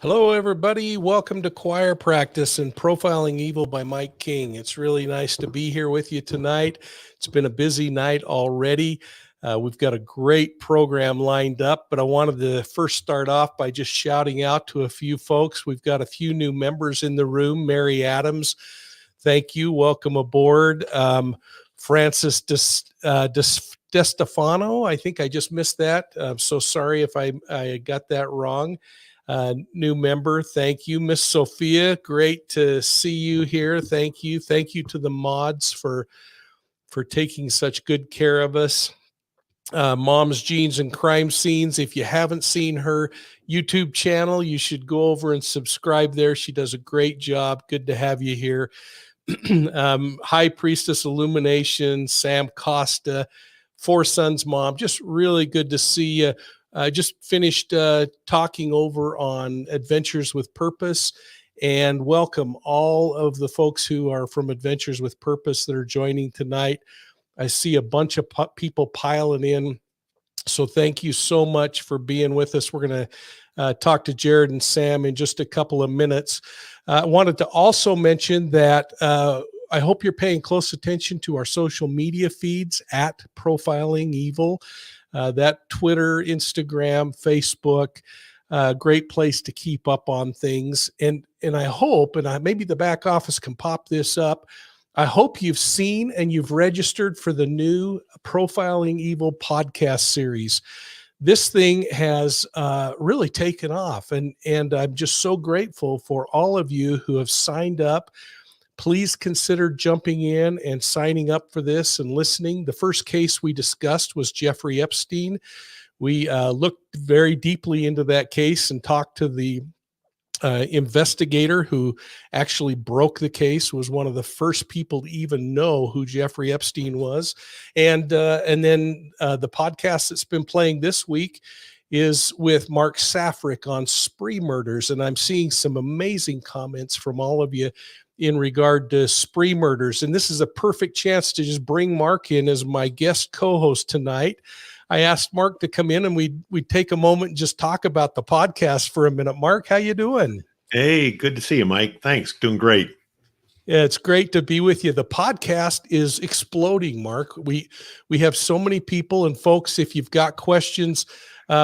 Hello, everybody. Welcome to Choir Practice and Profiling Evil by Mike King. It's really nice to be here with you tonight. It's been a busy night already. We've got a great program lined up, but I wanted to first start off by just shouting out to a few folks. We've got a few new members in the room. Mary Adams, thank you. Welcome aboard. Francis DeStefano, I think I just missed that. I'm so sorry if I got that wrong. New member, thank you. Miss Sophia, great to see you here. Thank you. Thank you to the mods for taking such good care of us. Mom's Jeans and Crime Scenes. If you haven't seen her YouTube channel, you should go over and subscribe there. She does a great job. Good to have you here. High Priestess Illumination, Sam Costa, Four Sons Mom. Just really good to see you. I just finished talking over on Adventures with Purpose, and welcome all of the folks who are from Adventures with Purpose that are joining tonight. I see a bunch of people piling in, so thank you so much for being with us. We're going to talk to Jared and Sam in just a couple of minutes. I wanted to also mention that I hope you're paying close attention to our social media feeds at Profiling Evil. That Twitter, Instagram, Facebook, great place to keep up on things. And I hope, and maybe the back office can pop this up, I hope you've seen and you've registered for the new Profiling Evil podcast series. This thing has really taken off, and I'm just so grateful for all of you who have signed up. Please consider jumping in and signing up for this and listening. The first case we discussed was Jeffrey Epstein. We looked very deeply into that case and talked to the investigator who actually broke the case, was one of the first people to even know who Jeffrey Epstein was. And then the podcast that's been playing this week is with Mark Safarik on spree murders. And I'm seeing some amazing comments from all of you in regard to spree murders. And this is a perfect chance to just bring Mark in as my guest co-host tonight. I asked Mark to come in and we'd take a moment and just talk about the podcast for a minute. Mark, how you doing? Hey, good to see you, Mike. Thanks. Doing great. Yeah, it's great to be with you. The podcast is exploding, Mark. We have so many people, and folks, if you've got questions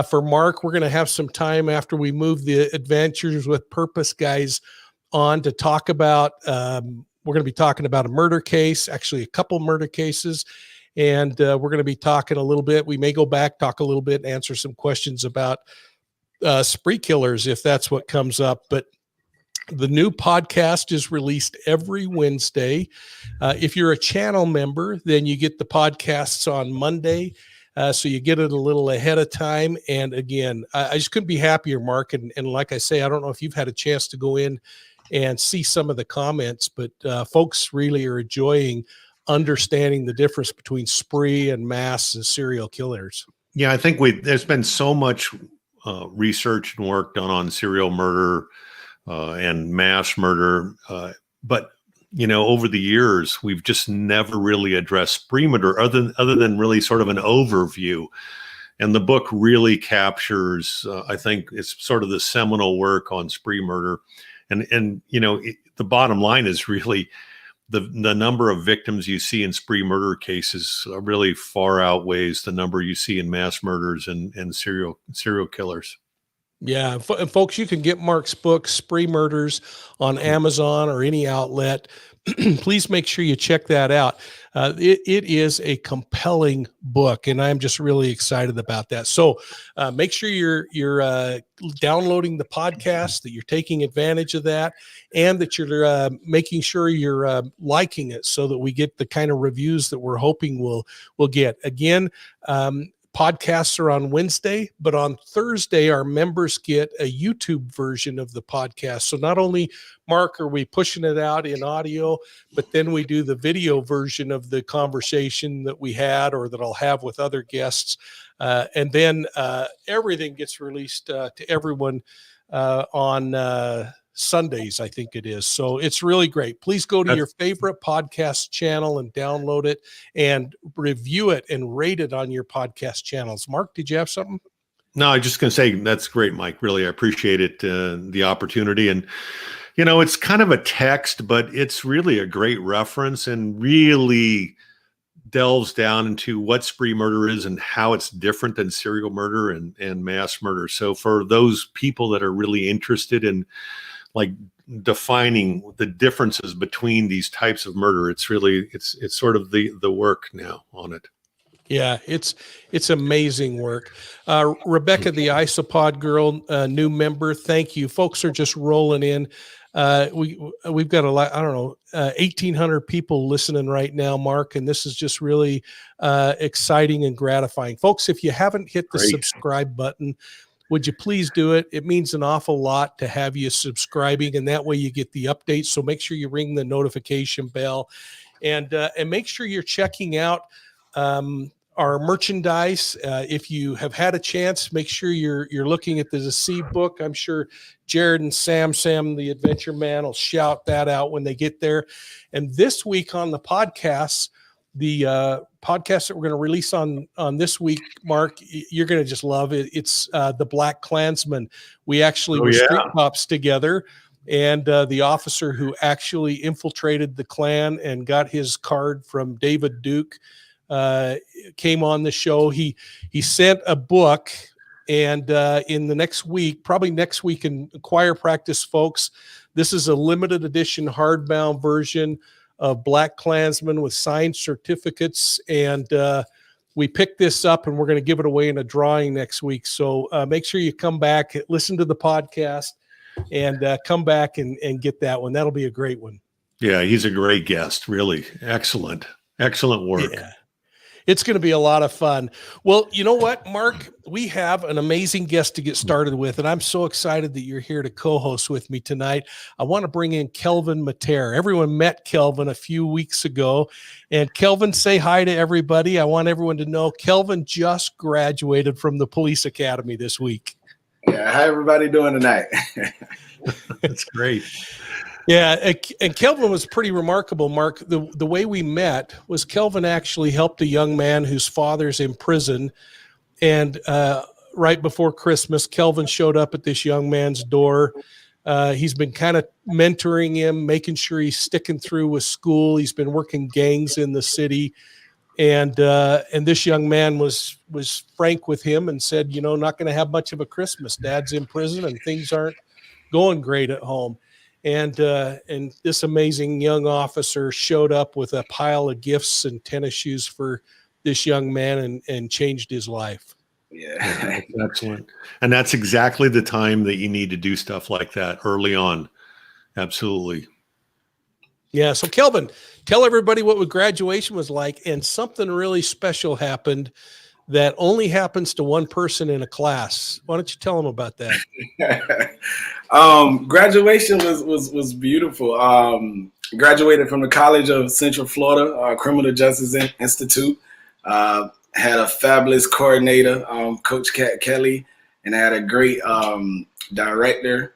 for Mark, we're going to have some time after we move the Adventures with Purpose guys on to talk about. We're going to be talking about a murder case, actually a couple murder cases, and we're going to be talking a little bit. We may go back, talk a little bit, and answer some questions about spree killers if that's what comes up. But the new podcast is released every Wednesday. If you're a channel member, then you get the podcasts on Monday. So you get it a little ahead of time. And again, I just couldn't be happier, Mark. And like I say, I don't know if you've had a chance to go in and see some of the comments, but folks really are enjoying understanding the difference between spree and mass and serial killers. Yeah, I think there's been so much research and work done on serial murder and mass murder. But, over the years, we've just never really addressed spree murder other than really sort of an overview. And the book really captures, I think it's sort of the seminal work on spree murder. And the bottom line is really the number of victims you see in spree murder cases really far outweighs the number you see in mass murders and serial killers. Yeah, and folks, you can get Mark's book, Spree Murders, on Amazon or any outlet. Please make sure you check that out. It is a compelling book, and I'm just really excited about that. So make sure you're downloading the podcast, that you're taking advantage of that, and that you're making sure you're liking it so that we get the kind of reviews that we're hoping we'll get. Again, podcasts are on Wednesday, but on Thursday, our members get a YouTube version of the podcast. So not only, Mark, are we pushing it out in audio, but then we do the video version of the conversation that we had or that I'll have with other guests. And then everything gets released to everyone on Sundays, I think it is. So it's really great. Please go to your favorite podcast channel and download it and review it and rate it on your podcast channels. Mark, did you have something? No, I'm just going to say that's great, Mike. Really, I appreciate it, the opportunity. And, you know, it's kind of a text, but it's really a great reference and really delves down into what spree murder is and how it's different than serial murder and mass murder. So for those people that are really interested in like defining the differences between these types of murder, it's really, it's sort of the work now on it. Yeah, it's amazing work. Rebecca, the Isopod girl, new member, thank you. Folks are just rolling in. We've got a lot, I don't know, 1,800 people listening right now, Mark, and this is just really exciting and gratifying. Folks, if you haven't hit the subscribe button, would you please do it? It means an awful lot to have you subscribing, and that way you get the updates. So make sure you ring the notification bell, and make sure you're checking out our merchandise. If you have had a chance, make sure you're looking at the Deceive book. I'm sure Jared and Sam the Adventure Man will shout that out when they get there. And this week on the podcast, the podcast that we're going to release on this week, Mark, you're going to just love it. It's the Black Klansman. We actually were street cops together, and the officer who actually infiltrated the Klan and got his card from David Duke came on the show. He sent a book, and in the next week, probably next week in choir practice, folks, this is a limited edition hardbound version of Black Klansman with signed certificates, and we picked this up, and we're going to give it away in a drawing next week. So make sure you come back, listen to the podcast, and come back and get that one. That'll be a great one. Yeah, he's a great guest. Really excellent work. Yeah. It's going to be a lot of fun. Well, you know what, Mark? We have an amazing guest to get started with, and I'm so excited that you're here to co-host with me tonight. I want to bring in Kelvin Mattair. Everyone met Kelvin a few weeks ago, and Kelvin, say hi to everybody. I want everyone to know Kelvin just graduated from the police academy this week. Yeah, how everybody doing tonight? That's great. Yeah, and Kelvin was pretty remarkable, Mark. The way we met was Kelvin actually helped a young man whose father's in prison, and right before Christmas, Kelvin showed up at this young man's door. He's been kind of mentoring him, making sure he's sticking through with school. He's been working gangs in the city, and this young man was frank with him and said, you know, not going to have much of a Christmas. Dad's in prison, and things aren't going great at home. And this amazing young officer showed up with a pile of gifts and tennis shoes for this young man and changed his life. Yeah. Excellent. And that's exactly the time that you need to do stuff like that early on. Absolutely. Yeah. So Kelvin, tell everybody what graduation was like, and something really special happened that only happens to one person in a class. Why don't you tell them about that? Graduation was beautiful. Graduated from the College of Central Florida, Criminal Justice Institute. Had a fabulous coordinator, Coach Kelly, and I had a great director,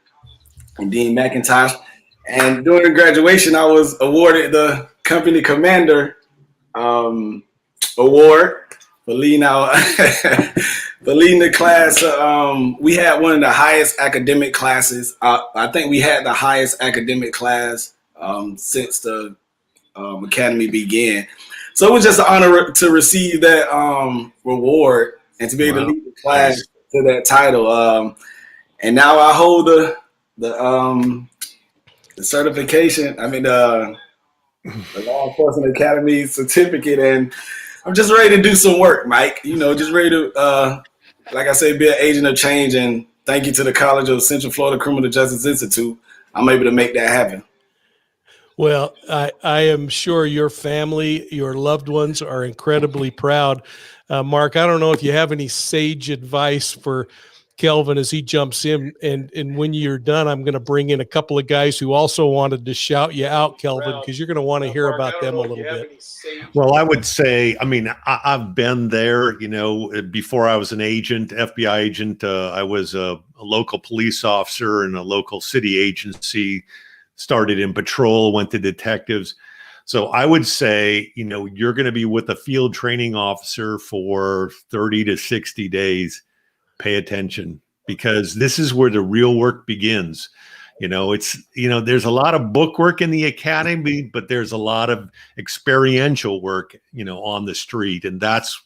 Dean McIntosh. And during graduation, I was awarded the Company Commander Award for leading the class. We had one of the highest academic classes. I think we had the highest academic class since the academy began. So it was just an honor to receive that reward and to be able to lead the class to that title. And now I hold the certification. I mean, the Law Enforcement Academy certificate, and I'm just ready to do some work, Mike. You know, just ready to, like I say, be an agent of change. And thank you to the College of Central Florida Criminal Justice Institute. I'm able to make that happen. Well, I am sure your family, your loved ones are incredibly proud. Mark, I don't know if you have any sage advice for Kelvin as he jumps in, and when you're done, I'm going to bring in a couple of guys who also wanted to shout you out, Kelvin, because you're going to want to hear about them a little bit. Well, I would say, I mean, I've been there, you know, before I was an agent, FBI agent. I was a local police officer in a local city agency, started in patrol, went to detectives. So I would say, you know, you're going to be with a field training officer for 30 to 60 days. pay attention, because this is where the real work begins. There's a lot of book work in the academy, but there's a lot of experiential work, on the street. And that's,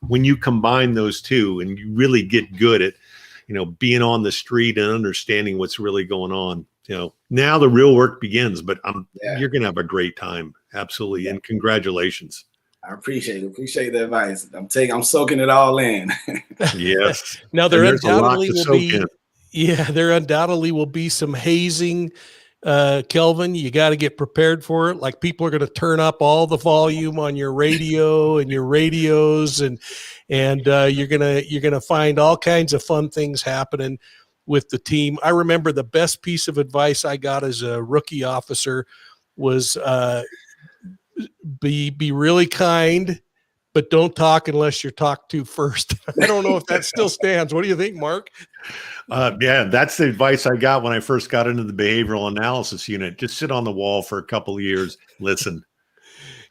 when you combine those two and you really get good at, being on the street and understanding what's really going on, now the real work begins. But you're going to have a great time. Absolutely. And congratulations. I appreciate it. Appreciate the advice. I'm soaking it all in. Yes. Now there undoubtedly will be. Yeah, there undoubtedly will be some hazing, Kelvin. You got to get prepared for it. Like, people are going to turn up all the volume on your radio and your radios, and you're gonna find all kinds of fun things happening with the team. I remember the best piece of advice I got as a rookie officer was be really kind, but don't talk unless you're talked to first. I don't know if that still stands. What do you think, Mark? Yeah, that's the advice I got when I first got into the behavioral analysis unit. Just sit on the wall for a couple of years, listen.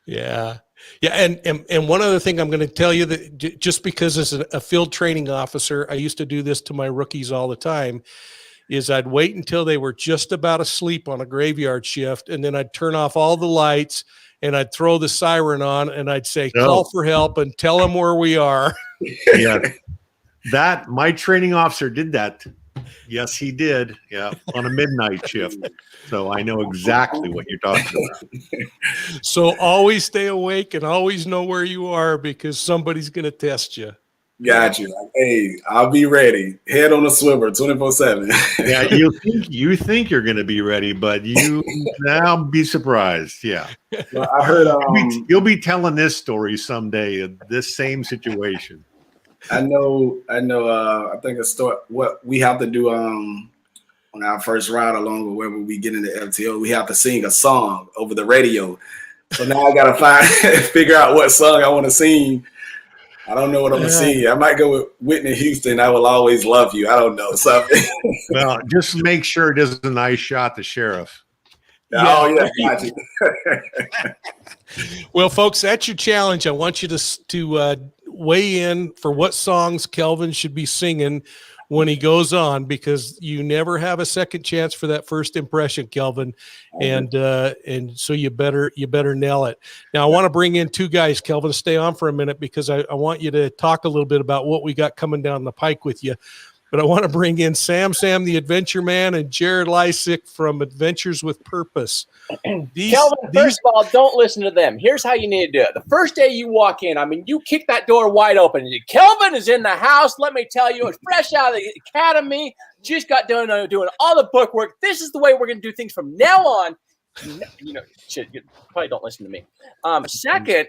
Yeah. And one other thing I'm going to tell you, that just because as a field training officer, I used to do this to my rookies all the time, is I'd wait until they were just about asleep on a graveyard shift, and then I'd turn off all the lights and I'd throw the siren on and I'd say, call for help and tell them where we are. Yeah. My training officer did that. Yes, he did. Yeah. On a midnight shift. So I know exactly what you're talking about. So always stay awake and always know where you are, because somebody's going to test you. Got you. Hey, I'll be ready. Head on a swivel 24/7. Yeah, you think you're going to be ready, but you now be surprised. Yeah. Well, I heard you'll be telling this story someday, this same situation. I know. I think a story. What we have to do on our first ride along, or wherever we get into FTO, we have to sing a song over the radio. So now I gotta figure out what song I want to sing. I don't know what I'm gonna sing. I might go with Whitney Houston, "I Will Always Love You." I don't know something. Well, just make sure it isn't "I Shot the Sheriff." Oh yeah, got you. Well, folks, that's your challenge. I want you to weigh in for what songs Kelvin should be singing when he goes on, because you never have a second chance for that first impression, Kelvin. And so you better nail it. Now, I want to bring in two guys, Kelvin. Stay on for a minute, because I want you to talk a little bit about what we got coming down the pike with you. But I want to bring in Sam the Adventure Man and Jared Leisek from Adventures with Purpose. Kelvin, first of all, don't listen to them. Here's how you need to do it. The first day you walk in, you kick that door wide open. Kelvin is in the house. Let me tell you, it's fresh out of the academy. Just got done doing all the book work. This is the way we're going to do things from now on. You probably don't listen to me. Second,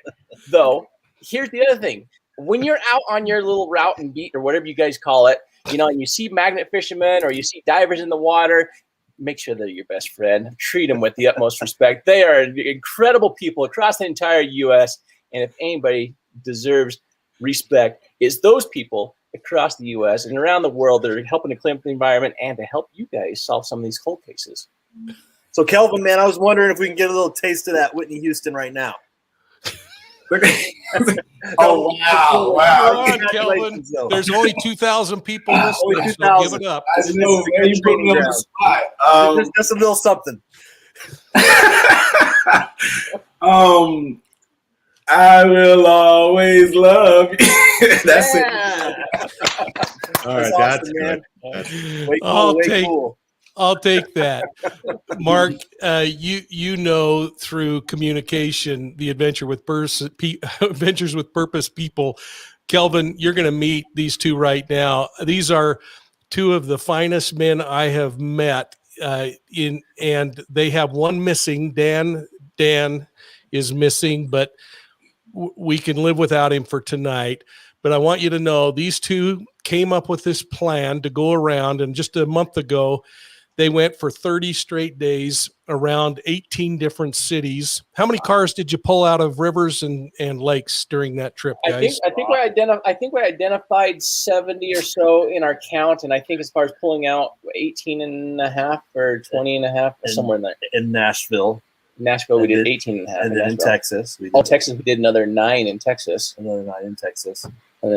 though, here's the other thing. When you're out on your little route and beat, or whatever you guys call it, and you see magnet fishermen or you see divers in the water, make sure they're your best friend. Treat them with the utmost respect. They are incredible people across the entire U.S. And if anybody deserves respect, it's those people across the U.S. and around the world that are helping to clean up the environment and to help you guys solve some of these cold cases. So, Kelvin, man, I was wondering if we can get a little taste of that Whitney Houston right now. Oh, wow. Come on, Kelvin. There's only 2,000 people listening, so give it up. I know, man, you put me on the spot. Just a little something. I will always love you. That's it. All right, that's good. Way cool. I'll take that. Mark, you know through communication, the Adventures with Purpose people. Kelvin, you're going to meet these two right now. These are two of the finest men I have met, and they have one missing. Dan is missing, but we can live without him for tonight. But I want you to know these two came up with this plan to go around, and just a month ago, they went for 30 straight days around 18 different cities. How many cars did you pull out of rivers and lakes during that trip, guys? I think we identified 70 or so in our count, and I think as far as pulling out 18 and a half or 20 and a half, somewhere in there. In Nashville, we did 18 and a half. And then in Texas. We did another 9 in Texas. Another 9 in Texas. And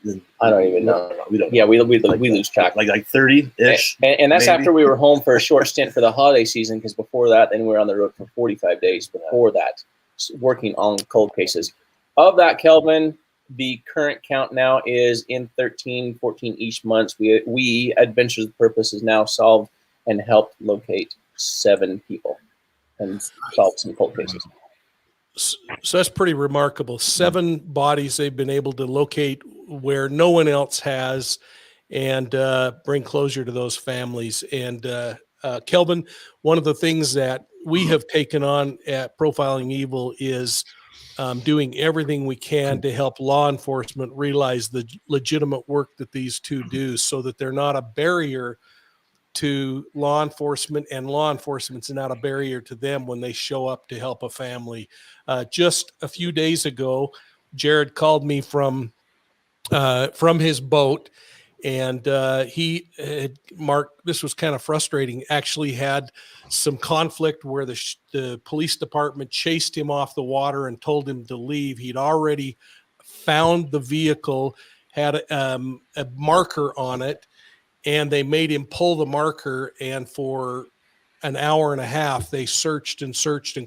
then I don't even know. We don't. Yeah, we lose track. Like 30-ish. And that's maybe. after we were home for a short stint for the holiday season, because before that, then we were on the road for 45 days before that, working on cold cases. Of that, Kelvin, the current count now is in 13, 14 each month. We Adventures of Purpose has now solved and helped locate 7 people and solved some cold cases. So that's pretty remarkable. 7 bodies they've been able to locate where no one else has, and bring closure to those families. And Kelvin, one of the things that we have taken on at Profiling Evil is doing everything we can to help law enforcement realize the legitimate work that these two do, so that they're not a barrier to law enforcement, and law enforcement's not a barrier to them when they show up to help a family. Just a few days ago, Jared called me from his boat, and he had, Mark, this was kind of frustrating, actually had some conflict where the police department chased him off the water and told him to leave. He'd already found the vehicle, had a marker on it, and they made him pull the marker, and for an hour and a half, they searched and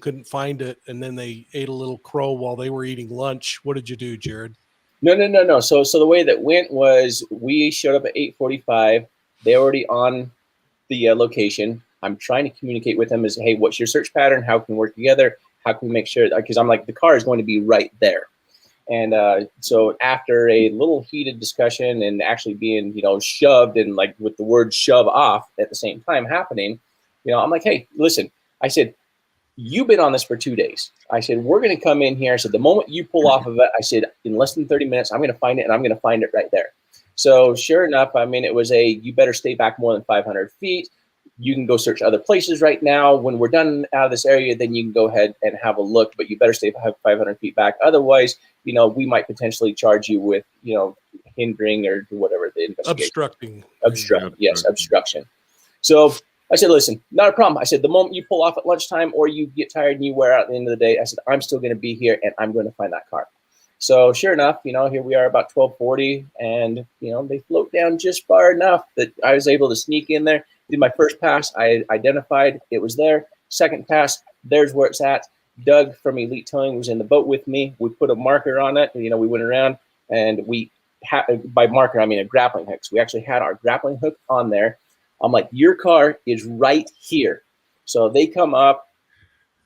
couldn't find it. And then they ate a little crow while they were eating lunch. What did you do, Jared? No. So the way that went was we showed up at 8:45. They're already on the location. I'm trying to communicate with them as, hey, what's your search pattern? How can we work together? How can we make sure? Because I'm like, the car is going to be right there. And so after a little heated discussion and actually being, shoved, and like with the word shove off at the same time happening, I'm like, hey, listen, I said, you've been on this for 2 days. I said, we're going to come in here. I said, the moment you pull off of it, I said, in less than 30 minutes, I'm going to find it, and I'm going to find it right there. So sure enough, I mean, it was you better stay back more than 500 feet. You can go search other places right now. When we're done out of this area, then you can go ahead and have a look, but you better stay 500 feet back. Otherwise, we might potentially charge you with, hindering or whatever the investigation. Obstruction. So I said, listen, not a problem. I said, the moment you pull off at lunchtime or you get tired and you wear out at the end of the day, I said, I'm still going to be here and I'm going to find that car. So sure enough, here we are about 12:40, and, they float down just far enough that I was able to sneak in there. Did my first pass, I identified it was there. Second pass, there's where it's at. Doug from Elite Towing was in the boat with me. We put a marker on it. We went around, and by marker, I mean a grappling hook. So we actually had our grappling hook on there. I'm like, your car is right here. So they come up,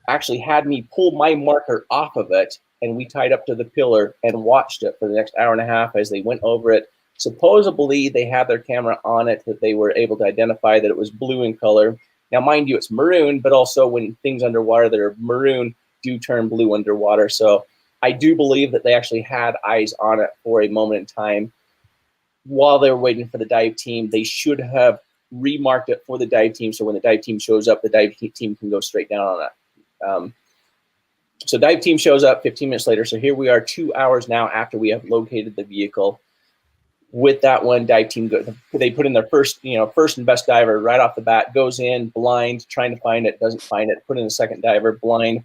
actually had me pull my marker off of it, and we tied up to the pillar and watched it for the next hour and a half as they went over it. Supposedly, they had their camera on it that they were able to identify that it was blue in color. Now, mind you, it's maroon, but also when things underwater that are maroon do turn blue underwater. So I do believe that they actually had eyes on it for a moment in time. While they were waiting for the dive team, they should have remarked it for the dive team, so when the dive team shows up, the dive team can go straight down on it. So dive team shows up 15 minutes later. So here we are 2 hours now after we have located the vehicle. With that one, dive team, they put in their first and best diver right off the bat, goes in blind, trying to find it, doesn't find it. Put in a second diver, blind,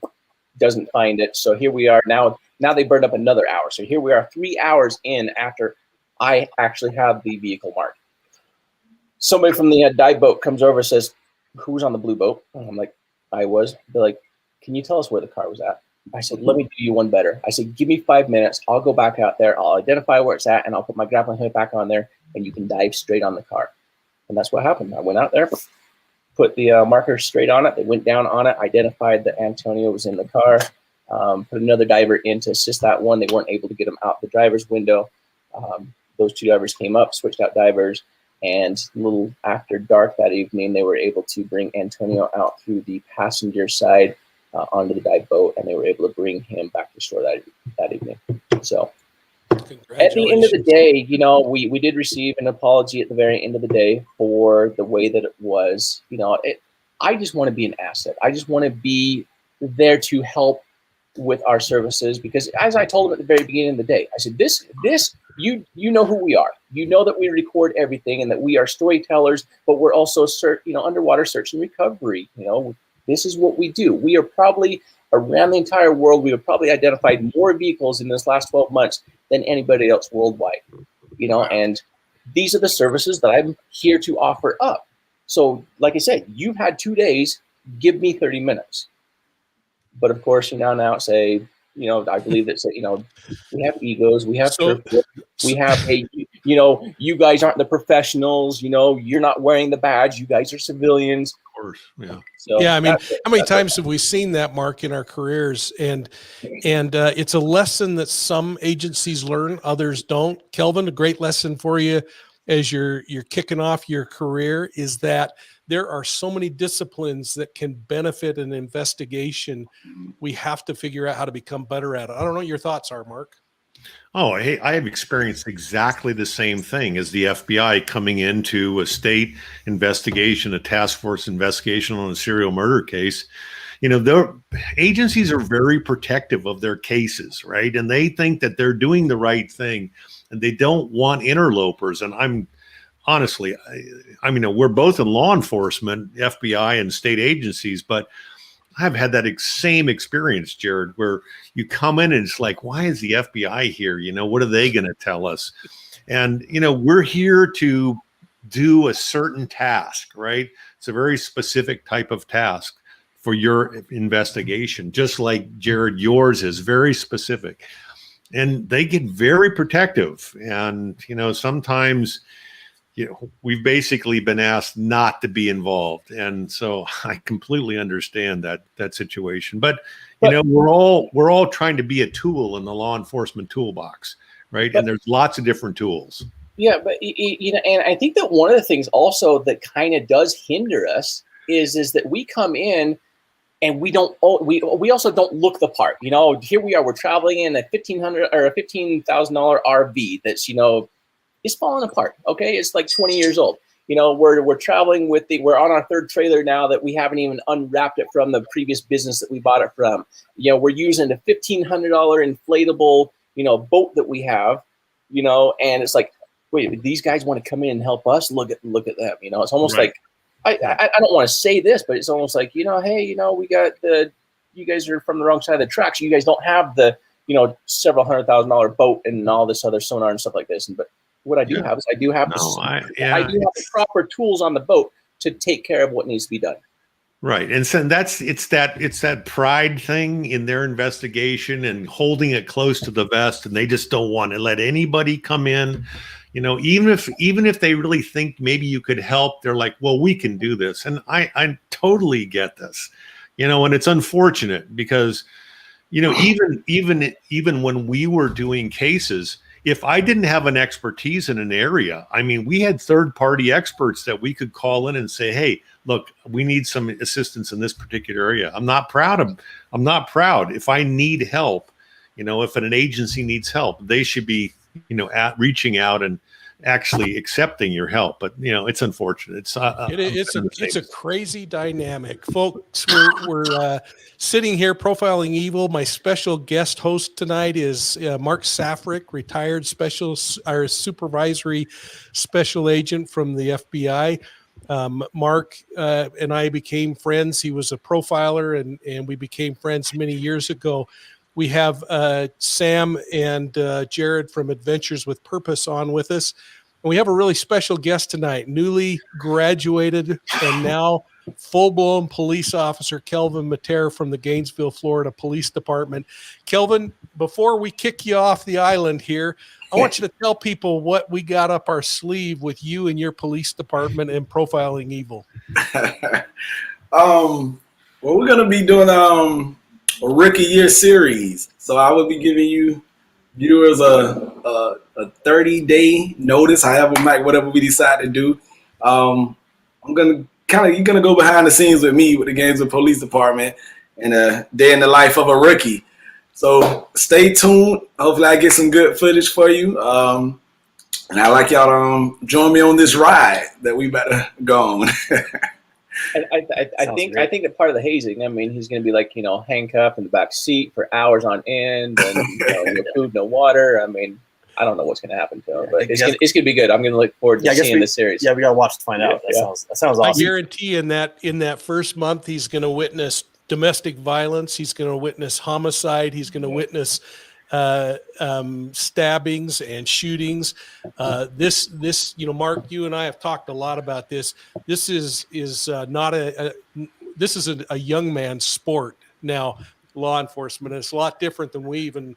doesn't find it. So here we are now. Now they burned up another hour. So here we are 3 hours in after I actually have the vehicle marked. Somebody from the dive boat comes over and says, who was on the blue boat? And I'm like, I was. They're like, can you tell us where the car was at? I said, let me do you one better. I said, give me 5 minutes. I'll go back out there. I'll identify where it's at, and I'll put my grappling hook back on there, and you can dive straight on the car. And that's what happened. I went out there, put the marker straight on it. They went down on it, identified that Antonio was in the car, put another diver in to assist that one. They weren't able to get him out the driver's window. Those 2 divers came up, switched out divers, and a little after dark that evening, they were able to bring Antonio out through the passenger side onto the dive boat, and they were able to bring him back to shore that evening. So at the end of the day, we did receive an apology at the very end of the day for the way that it was. I just want to be an asset. I just want to be there to help with our services, because as I told them at the very beginning of the day, I said, this, you know who we are. You know that we record everything and that we are storytellers, but we're also underwater search and recovery. This is what we do. We are probably around the entire world. We have probably identified more vehicles in this last 12 months than anybody else worldwide. And these are the services that I'm here to offer up. So, like I said, you've had 2 days. Give me 30 minutes. But of course, now say, I believe that, we have egos, we have we have you guys aren't the professionals, you're not wearing the badge, you guys are civilians. Of course, yeah. So yeah, I mean, how many times have we seen that, Mark, in our careers? And it's a lesson that some agencies learn, others don't. Kelvin, a great lesson for you as you're kicking off your career is that there are so many disciplines that can benefit an investigation. We have to figure out how to become better at it. I don't know what your thoughts are, Mark. Oh, hey, I have experienced exactly the same thing as the FBI coming into a state investigation, a task force investigation on a serial murder case. Their agencies are very protective of their cases, right? And they think that they're doing the right thing and they don't want interlopers. And I'm honestly, I mean, we're both in law enforcement, FBI and state agencies, but I've had that same experience, Jared, where you come in and it's like, why is the FBI here? What are they going to tell us? And, we're here to do a certain task, right? It's a very specific type of task for your investigation, just like Jared, yours is very specific. And they get very protective. And, sometimes, we've basically been asked not to be involved. And so I completely understand that situation. But we're all trying to be a tool in the law enforcement toolbox, right? And there's lots of different tools. Yeah, but and I think that one of the things also that kind of does hinder us is that we come in and we also don't look the part. Here we are, we're traveling in a $1,500 or a $15,000 RV that's is falling apart. Okay, it's like 20 years old. We're traveling we're on our third trailer now that we haven't even unwrapped it from the previous business that we bought it from. We're using a $1,500 inflatable, boat that we have, and it's like, wait, these guys want to come in and help us? Look at them. It's almost right. Like I don't want to say this, but it's almost like, hey, we got you guys are from the wrong side of the tracks. You guys don't have the, several $100,000 boat and all this other sonar and stuff like this. But what I do have is I do have the proper tools on the boat to take care of what needs to be done. Right. And so it's that pride thing in their investigation and holding it close to the vest. And they just don't want to let anybody come in, even if they really think maybe you could help, they're like, well, we can do this. And I totally get this, and it's unfortunate because, even when we were doing cases, if I didn't have an expertise in an area, I mean, we had third-party experts that we could call in and say, hey, look, we need some assistance in this particular area. I'm not proud. If I need help, if an agency needs help, they should be, reaching out and actually accepting your help. But, it's unfortunate. It's a crazy dynamic. Folks, we're sitting here profiling evil. My special guest host tonight is Mark Safarik, retired supervisory special agent from the FBI. Mark and I became friends. He was a profiler, and we became friends many years ago. We have Sam and Jared from Adventures with Purpose on with us. And we have a really special guest tonight, newly graduated and now full-blown police officer, Kelvin Mattair from the Gainesville, Florida Police Department. Kelvin, before we kick you off the island here, I want you to tell people what we got up our sleeve with you and your police department and profiling evil. Well, we're going to be doing a rookie year series. So I will be giving you viewers a 30-day notice, whatever we decide to do. You're gonna go behind the scenes with me with the Gainesville Police Department and a day in the life of a rookie. So stay tuned. Hopefully I get some good footage for you. And I'd like y'all to join me on this ride that we better go on. I think that part of the hazing, I mean, he's going to be like, handcuffed in the back seat for hours on end, and no food, no water. I mean, I don't know what's going to happen to him, but it's going to be good. I'm going to look forward to seeing this series. Yeah, we got to watch to find out. That sounds awesome. I guarantee in that first month, he's going to witness domestic violence. He's going to witness homicide. He's going to witness stabbings and shootings. This, Mark, you and I have talked a lot about this. This is not this is a young man's sport now. Law enforcement, it's a lot different than we even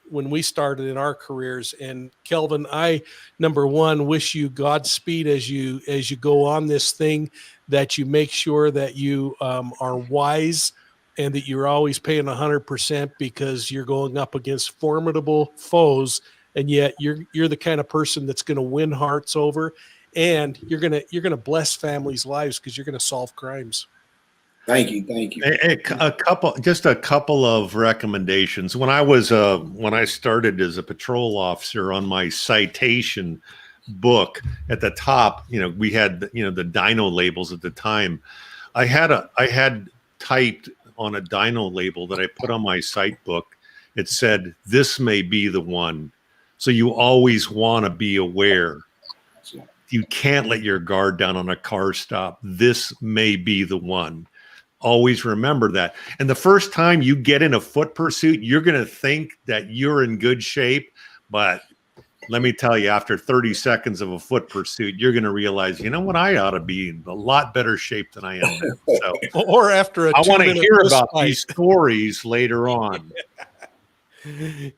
when we started in our careers. And Kelvin, I number one wish you Godspeed as you go on this thing, that you make sure that you are wise and that you're always paying 100%, because you're going up against formidable foes, and yet you're the kind of person that's going to win hearts over, and you're gonna bless families' lives because you're going to solve crimes. Thank you. A couple of recommendations. When I started as a patrol officer, on my citation book at the top, we had the dyno labels at the time. I had typed on a dyno label that I put on my cite book. It said, "This may be the one." So you always want to be aware. You can't let your guard down on a car stop. This may be the one. Always remember that. And the first time you get in a foot pursuit, you're going to think that you're in good shape. But let me tell you, after 30 seconds of a foot pursuit, you're going to realize, you know what, I ought to be in a lot better shape than I am now. So, or after I want to hear about these stories later on.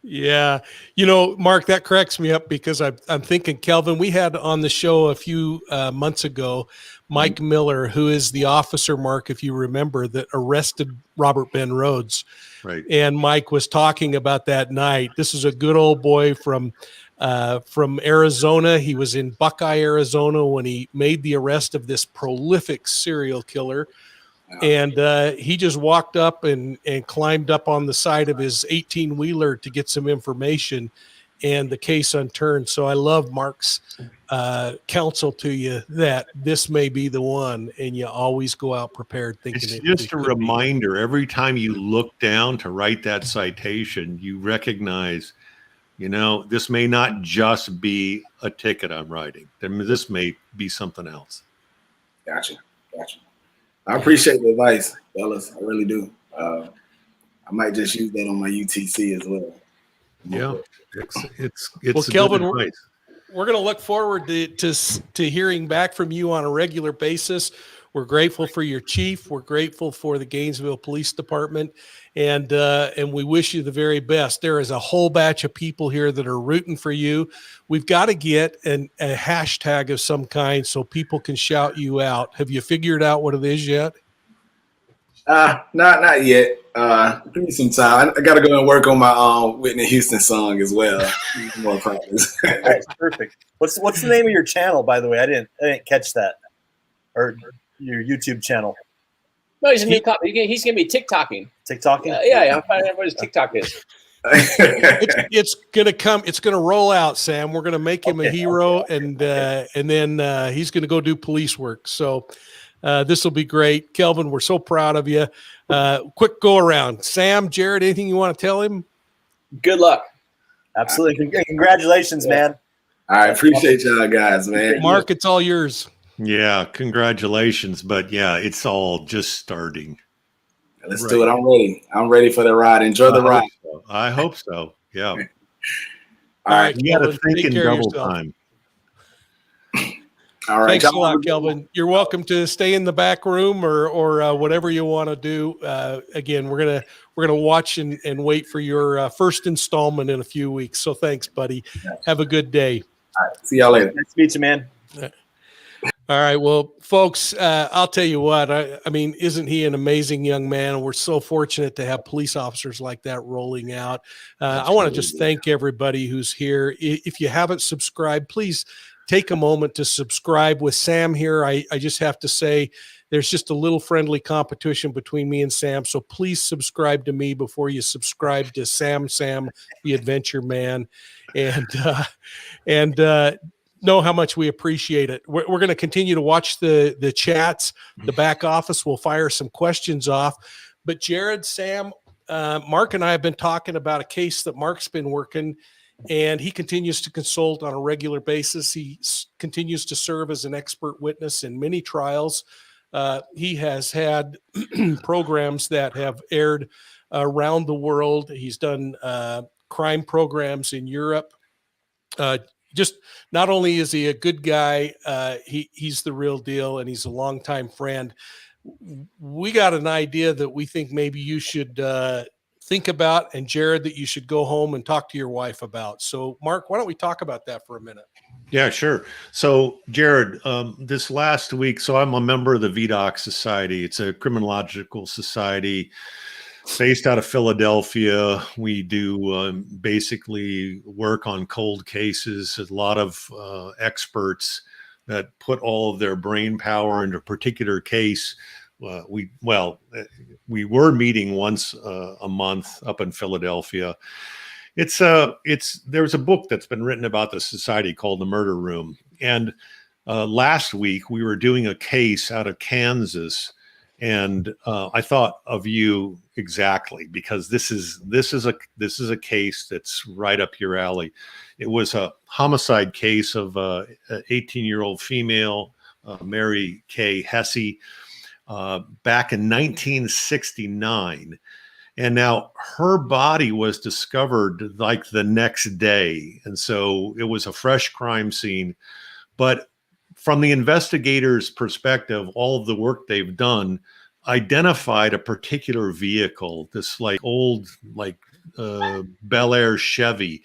Yeah. Mark, that cracks me up, because I'm thinking, Kelvin, we had on the show a few months ago, Mike Miller, who is the officer, Mark, if you remember, that arrested Robert Ben Rhodes. Right. And Mike was talking about that night. This is a good old boy from Arizona. He was in Buckeye, Arizona, when he made the arrest of this prolific serial killer. And he just walked up and climbed up on the side of his 18-wheeler to get some information, and the case unturned. So I love Mark's counsel to you that this may be the one, and you always go out prepared thinking it's just a reminder. Every time you look down to write that citation, you recognize, this may not just be a ticket I'm writing. This may be something else. Gotcha. I appreciate the advice, fellas. I really do. I might just use that on my UTC as well. Yeah, it's well, Kelvin, we're going to look forward to hearing back from you on a regular basis. We're grateful for your chief. We're grateful for the Gainesville Police Department, and we wish you the very best. There is a whole batch of people here that are rooting for you. We've got to get a hashtag of some kind so people can shout you out. Have you figured out what it is yet? Not yet. Give me some time. I got to go and work on my Whitney Houston song as well. More practice. That's perfect. What's the name of your channel, by the way? I didn't catch that. Or your YouTube channel. No, he's a new cop. He's going to be TikToking. TikToking? Yeah. I'm finding out what his TikTok is. It's gonna come. It's gonna roll out, Sam. We're gonna make him a hero, and then he's gonna go do police work. So this will be great, Kelvin. We're so proud of you. Quick go around, Sam, Jared. Anything you want to tell him? Good luck. Absolutely. Congratulations, man. I appreciate y'all guys, man. Mark, it's all yours. Yeah, congratulations. But yeah, it's all just starting. Let's do it. I'm ready for the ride. Enjoy the ride. I hope so. Yeah. All right. You got to think in double time. All right. Thanks a lot, Kelvin. You're welcome to stay in the back room or whatever you want to do. Again, we're gonna watch and wait for your first installment in a few weeks. So thanks, buddy. Have a good day. All right. See y'all later. Nice to meet you, man. All right. Well, folks, I'll tell you what, I mean, isn't he an amazing young man? We're so fortunate to have police officers like that rolling out. I want to just thank everybody who's here. If you haven't subscribed, please take a moment to subscribe. With Sam here, I just have to say there's just a little friendly competition between me and Sam. So please subscribe to me before you subscribe to Sam, the Adventure Man. And know how much we appreciate it. We're going to continue to watch the chats. The back office will fire some questions off. But Jared, Sam, Mark and I have been talking about a case that Mark's been working, and he continues to consult on a regular basis. He continues to serve as an expert witness in many trials. He has had programs that have aired around the world. He's done crime programs in Europe. Just not only is he a good guy, he's the real deal, and he's a longtime friend. We got an idea that we think maybe you should think about, and Jared, that you should go home and talk to your wife about. So, Mark, why don't we talk about that for a minute? Yeah, sure. So, Jared, this last week, so I'm a member of the VDOC Society. It's a criminological society based out of Philadelphia. We do basically work on cold cases. A lot of experts that put all of their brain power into a particular case. We were meeting once a month up in Philadelphia. There's a book that's been written about the society called The Murder Room. And last week we were doing a case out of Kansas, and I thought of you exactly, because this is a case that's right up your alley. It was a homicide case of an 18-year-old female, Mary Kay Hesse, back in 1969. And now her body was discovered like the next day. And so it was a fresh crime scene. But from the investigators' perspective, all of the work they've done identified a particular vehicle, this like old, like Bel Air Chevy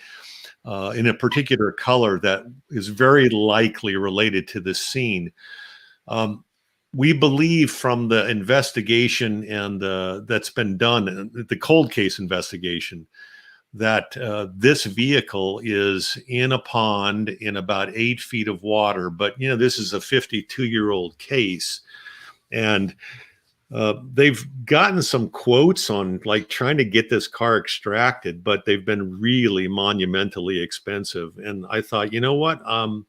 in a particular color that is very likely related to this scene. We believe from the investigation and that's been done, the cold case investigation, that this vehicle is in a pond in about 8 feet of water. But, you know, this is a 52-year-old case. And they've gotten some quotes on like trying to get this car extracted, but they've been really monumentally expensive. And I thought, you know what? I'm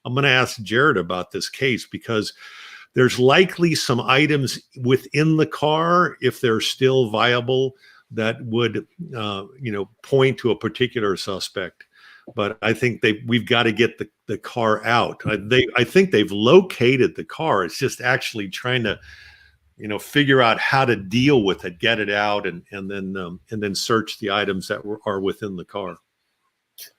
going to ask Jared about this case, because there's likely some items within the car, if they're still viable, that would, point to a particular suspect. But I think we've got to get the car out. I think they've located the car. It's just actually trying to, figure out how to deal with it, get it out, and then search the items that are within the car.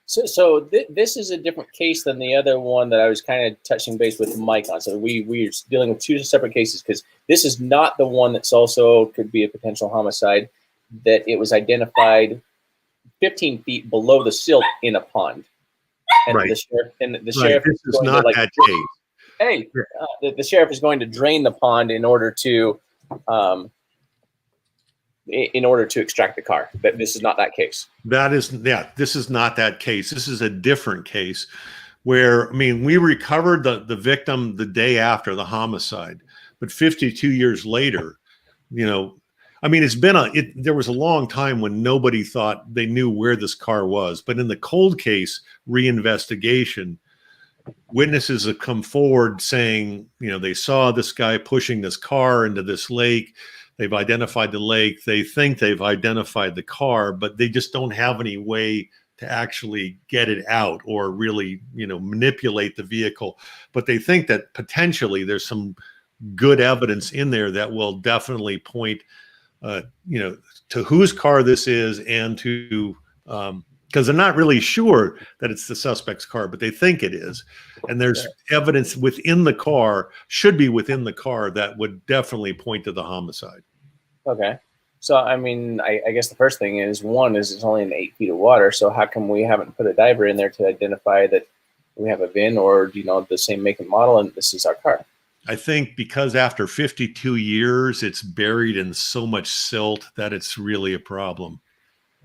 So this is a different case than the other one that I was kind of touching base with Mike on. So we're dealing with two separate cases, because this is not the one that's also could be a potential homicide, that it was identified 15 feet below the silt in a pond. And right. the sheriff this is not that case. Hey, the sheriff is going to drain the pond in order to extract the car. But this is not that case. This is not that case. This is a different case where, we recovered the victim the day after the homicide, but 52 years later, there was a long time when nobody thought they knew where this car was. But in the cold case reinvestigation, witnesses have come forward saying, they saw this guy pushing this car into this lake. They've identified the lake. They think they've identified the car, but they just don't have any way to actually get it out or really, manipulate the vehicle. But they think that potentially there's some good evidence in there that will definitely point, to whose car this is, and to, because they're not really sure that it's the suspect's car, but they think it is. And there's evidence within the car, should be within the car, that would definitely point to the homicide. Okay. So, I guess the first thing is, it's only in 8 feet of water. So how come we haven't put a diver in there to identify that we have a VIN or, the same make and model, and this is our car? I think because after 52 years, it's buried in so much silt that it's really a problem.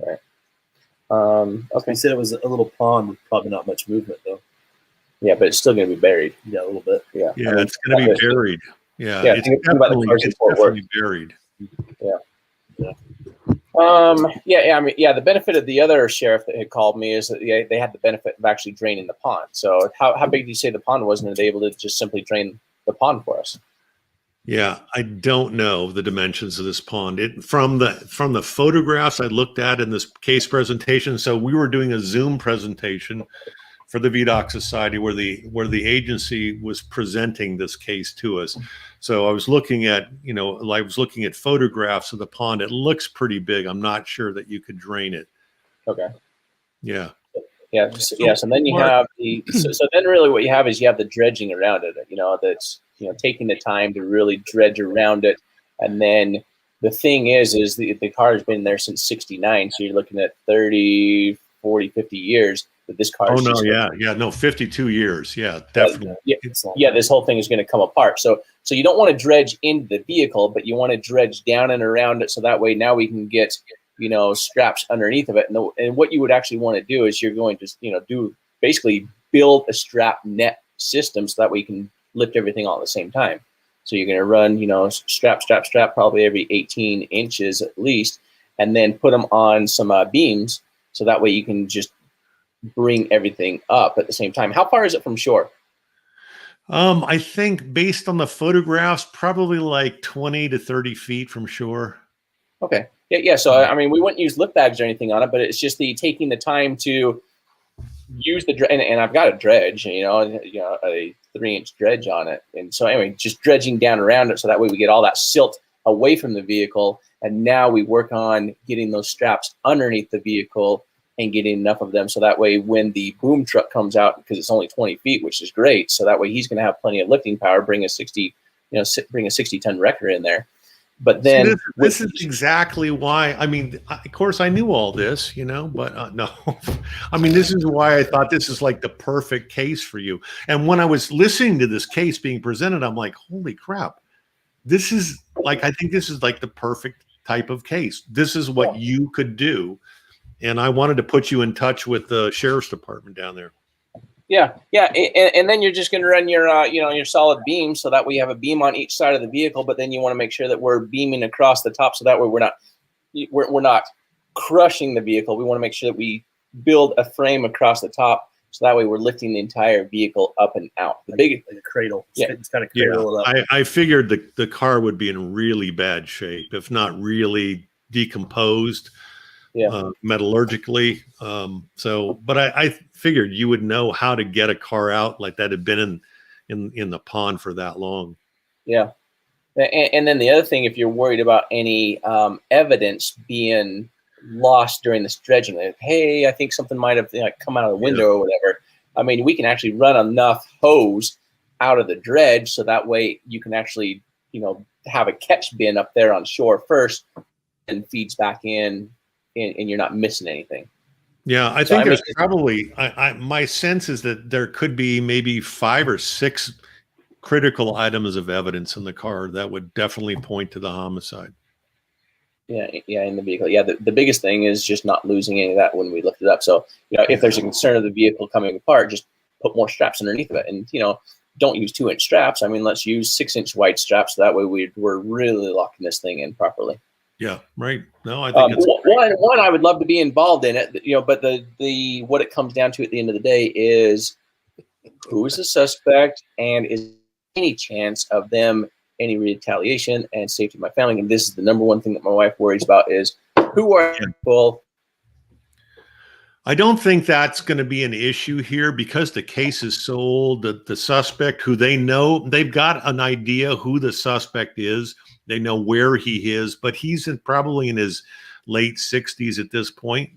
Right. Okay. You said it was a little pond with probably not much movement, though. Yeah, but it's still going to be buried. Yeah, a little bit. Yeah, it's going to be buried. Yeah, it's definitely buried. Yeah. The benefit of the other sheriff that had called me is that they had the benefit of actually draining the pond. So how big do you say the pond was, and are they able to just simply drain the pond for us? Yeah, I don't know the dimensions of this pond. From the photographs I looked at in this case presentation. So we were doing a Zoom presentation for the VDOC Society where the agency was presenting this case to us. So I was looking at photographs of the pond. It looks pretty big. I'm not sure that you could drain it. Okay. Yeah. Yeah. Yes. And then you have so then really what you have is you have the dredging around it. That's taking the time to really dredge around it, and then the thing is the car has been there since '69, so you're looking at 30, 40, 50 years that this car. Oh no, no, 52 years, yeah, definitely. Yeah, this whole thing is going to come apart. So you don't want to dredge into the vehicle, but you want to dredge down and around it, so that way now we can get straps underneath of it. And what you would actually want to do is you're going to basically build a strap net system, so that way you can lift everything all at the same time. So you're going to run, strap, probably every 18 inches at least, and then put them on some beams, so that way you can just bring everything up at the same time. How far is it from shore? I think based on the photographs, probably like 20 to 30 feet from shore. Okay. Yeah. So I mean, we wouldn't use lift bags or anything on it, but it's just taking the time to use the and I've got a dredge, a 3-inch dredge on it, and so anyway, just dredging down around it, so that way we get all that silt away from the vehicle, and now we work on getting those straps underneath the vehicle and getting enough of them, so that way when the boom truck comes out, because it's only 20 feet, which is great, so that way he's going to have plenty of lifting power, bring a 60-ton wrecker in there. But then so this is exactly why. I mean, of course, I knew all this, but no. I mean, this is why I thought this is like the perfect case for you. And when I was listening to this case being presented, I'm like, holy crap. This is like, I think this is like the perfect type of case. This is what you could do. And I wanted to put you in touch with the sheriff's department down there. Yeah. And then you're just going to run your, your solid beam, so that way you have a beam on each side of the vehicle, but then you want to make sure that we're beaming across the top, so that way we're not crushing the vehicle. We want to make sure that we build a frame across the top, so that way we're lifting the entire vehicle up and out. The big like a cradle. Yeah. It's kind of cradle it up. I figured the car would be in really bad shape, if not really decomposed. Metallurgically. But I figured you would know how to get a car out like that had been in the pond for that long. Yeah. And then the other thing, if you're worried about any evidence being lost during this dredging, like, hey, I think something might have come out of the window or whatever. I mean, we can actually run enough hose out of the dredge, so that way you can actually, have a catch bin up there on shore first, and feeds back in. And you're not missing anything. Yeah, I think there's probably, my sense is that there could be maybe 5 or 6 critical items of evidence in the car that would definitely point to the homicide. Yeah, in the vehicle. Yeah, the biggest thing is just not losing any of that when we lift it up. So, if there's a concern of the vehicle coming apart, just put more straps underneath of it. And, don't use 2-inch straps. I mean, let's use 6-inch wide straps, so that way we're really locking this thing in properly. Yeah, right. No, I think it's one. I would love to be involved in it, but the what it comes down to at the end of the day is who is the suspect, and is any chance of them any retaliation and safety of my family. And this is the number one thing that my wife worries about is who are people. I don't think that's going to be an issue here because the case is so old that the suspect who they've got an idea who the suspect is. They know where he is, but he's probably in his late 60s at this point.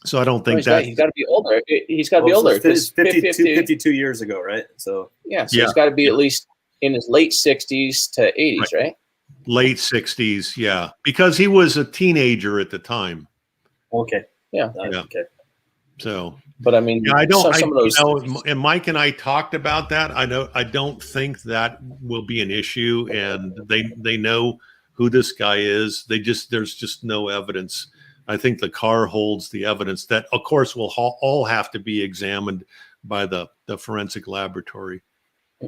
So I don't think he's got to be older. He's got to be older. 52 years ago, right? So he's got to be at least in his late 60s to 80s, right? Late 60s, yeah, because he was a teenager at the time. Okay. Yeah. Okay. So, but I mean, I don't. Some of those, and Mike and I talked about that. I don't think that will be an issue, and they know who this guy is. There's just no evidence. I think the car holds the evidence that, of course, will all have to be examined by the forensic laboratory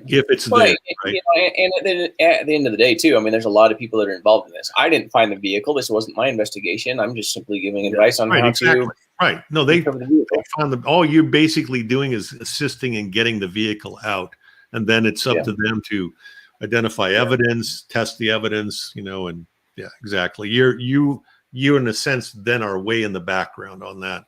if it's there. Right? And at the end of the day, too, I mean, there's a lot of people that are involved in this. I didn't find the vehicle. This wasn't my investigation. I'm just simply giving advice on how to. Right. No, they found all you're basically doing is assisting in getting the vehicle out. And then it's up to them to identify evidence, test the evidence, and yeah, exactly. You in a sense then are way in the background on that.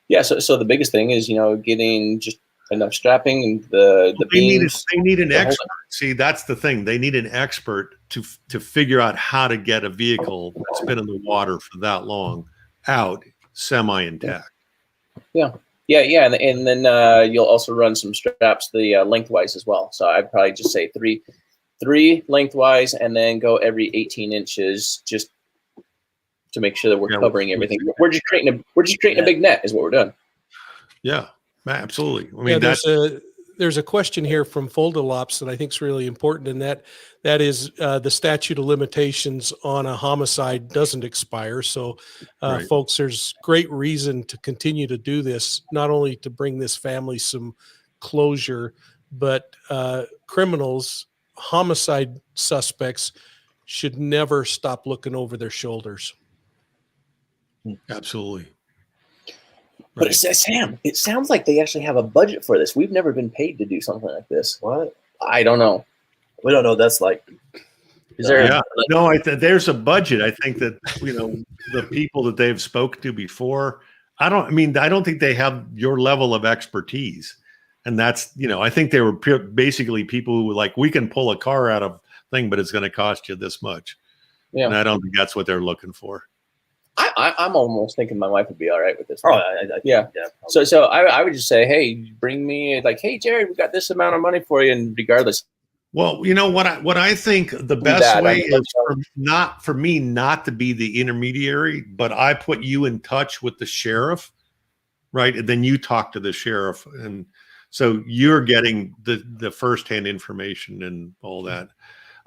Yeah. So the biggest thing is, getting just enough strapping and the beams. They need an expert. See, that's the thing. They need an expert to figure out how to get a vehicle that's been in the water for that long out semi-intact. Yeah. And then you'll also run some straps the lengthwise as well. So I'd probably just say three lengthwise, and then go every 18 inches just to make sure that we're covering everything. We're just creating a big net is what we're doing. Yeah, absolutely. I mean, there's a question here from Foldalops that I think is really important, and that is the statute of limitations on a homicide doesn't expire. So, right. Folks, there's great reason to continue to do this, not only to bring this family some closure, but criminals, homicide suspects should never stop looking over their shoulders. Absolutely. But Sam, it sounds like they actually have a budget for this. We've never been paid to do something like this. What? I don't know. We don't know what that's like. Is there? Yeah. No, there's a budget. I think that the people that they've spoken to before. I don't think they have your level of expertise, and that's I think they were basically people who were like, we can pull a car out of thing, but it's going to cost you this much. Yeah. And I don't think that's what they're looking for. I'm almost thinking my wife would be all right with this. Oh, yeah. So I would just say, hey, bring me hey, Jared, we got this amount of money for you, and regardless. Well, what I think the best way is for me not to be the intermediary, but I put you in touch with the sheriff, right? And then you talk to the sheriff, and so you're getting the firsthand information and all that.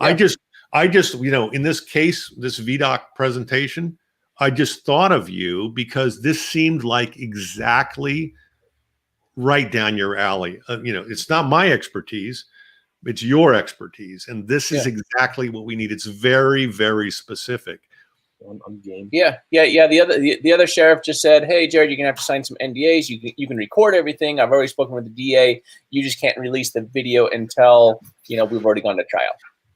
Yeah. I just in this case, this VDOC presentation, I just thought of you because this seemed like exactly right down your alley. It's not my expertise, it's your expertise. And this is exactly what we need. It's very, very specific. I'm game. Yeah. The other sheriff just said, hey, Jared, you're going to have to sign some NDAs. You can record everything. I've already spoken with the DA. You just can't release the video until, we've already gone to trial.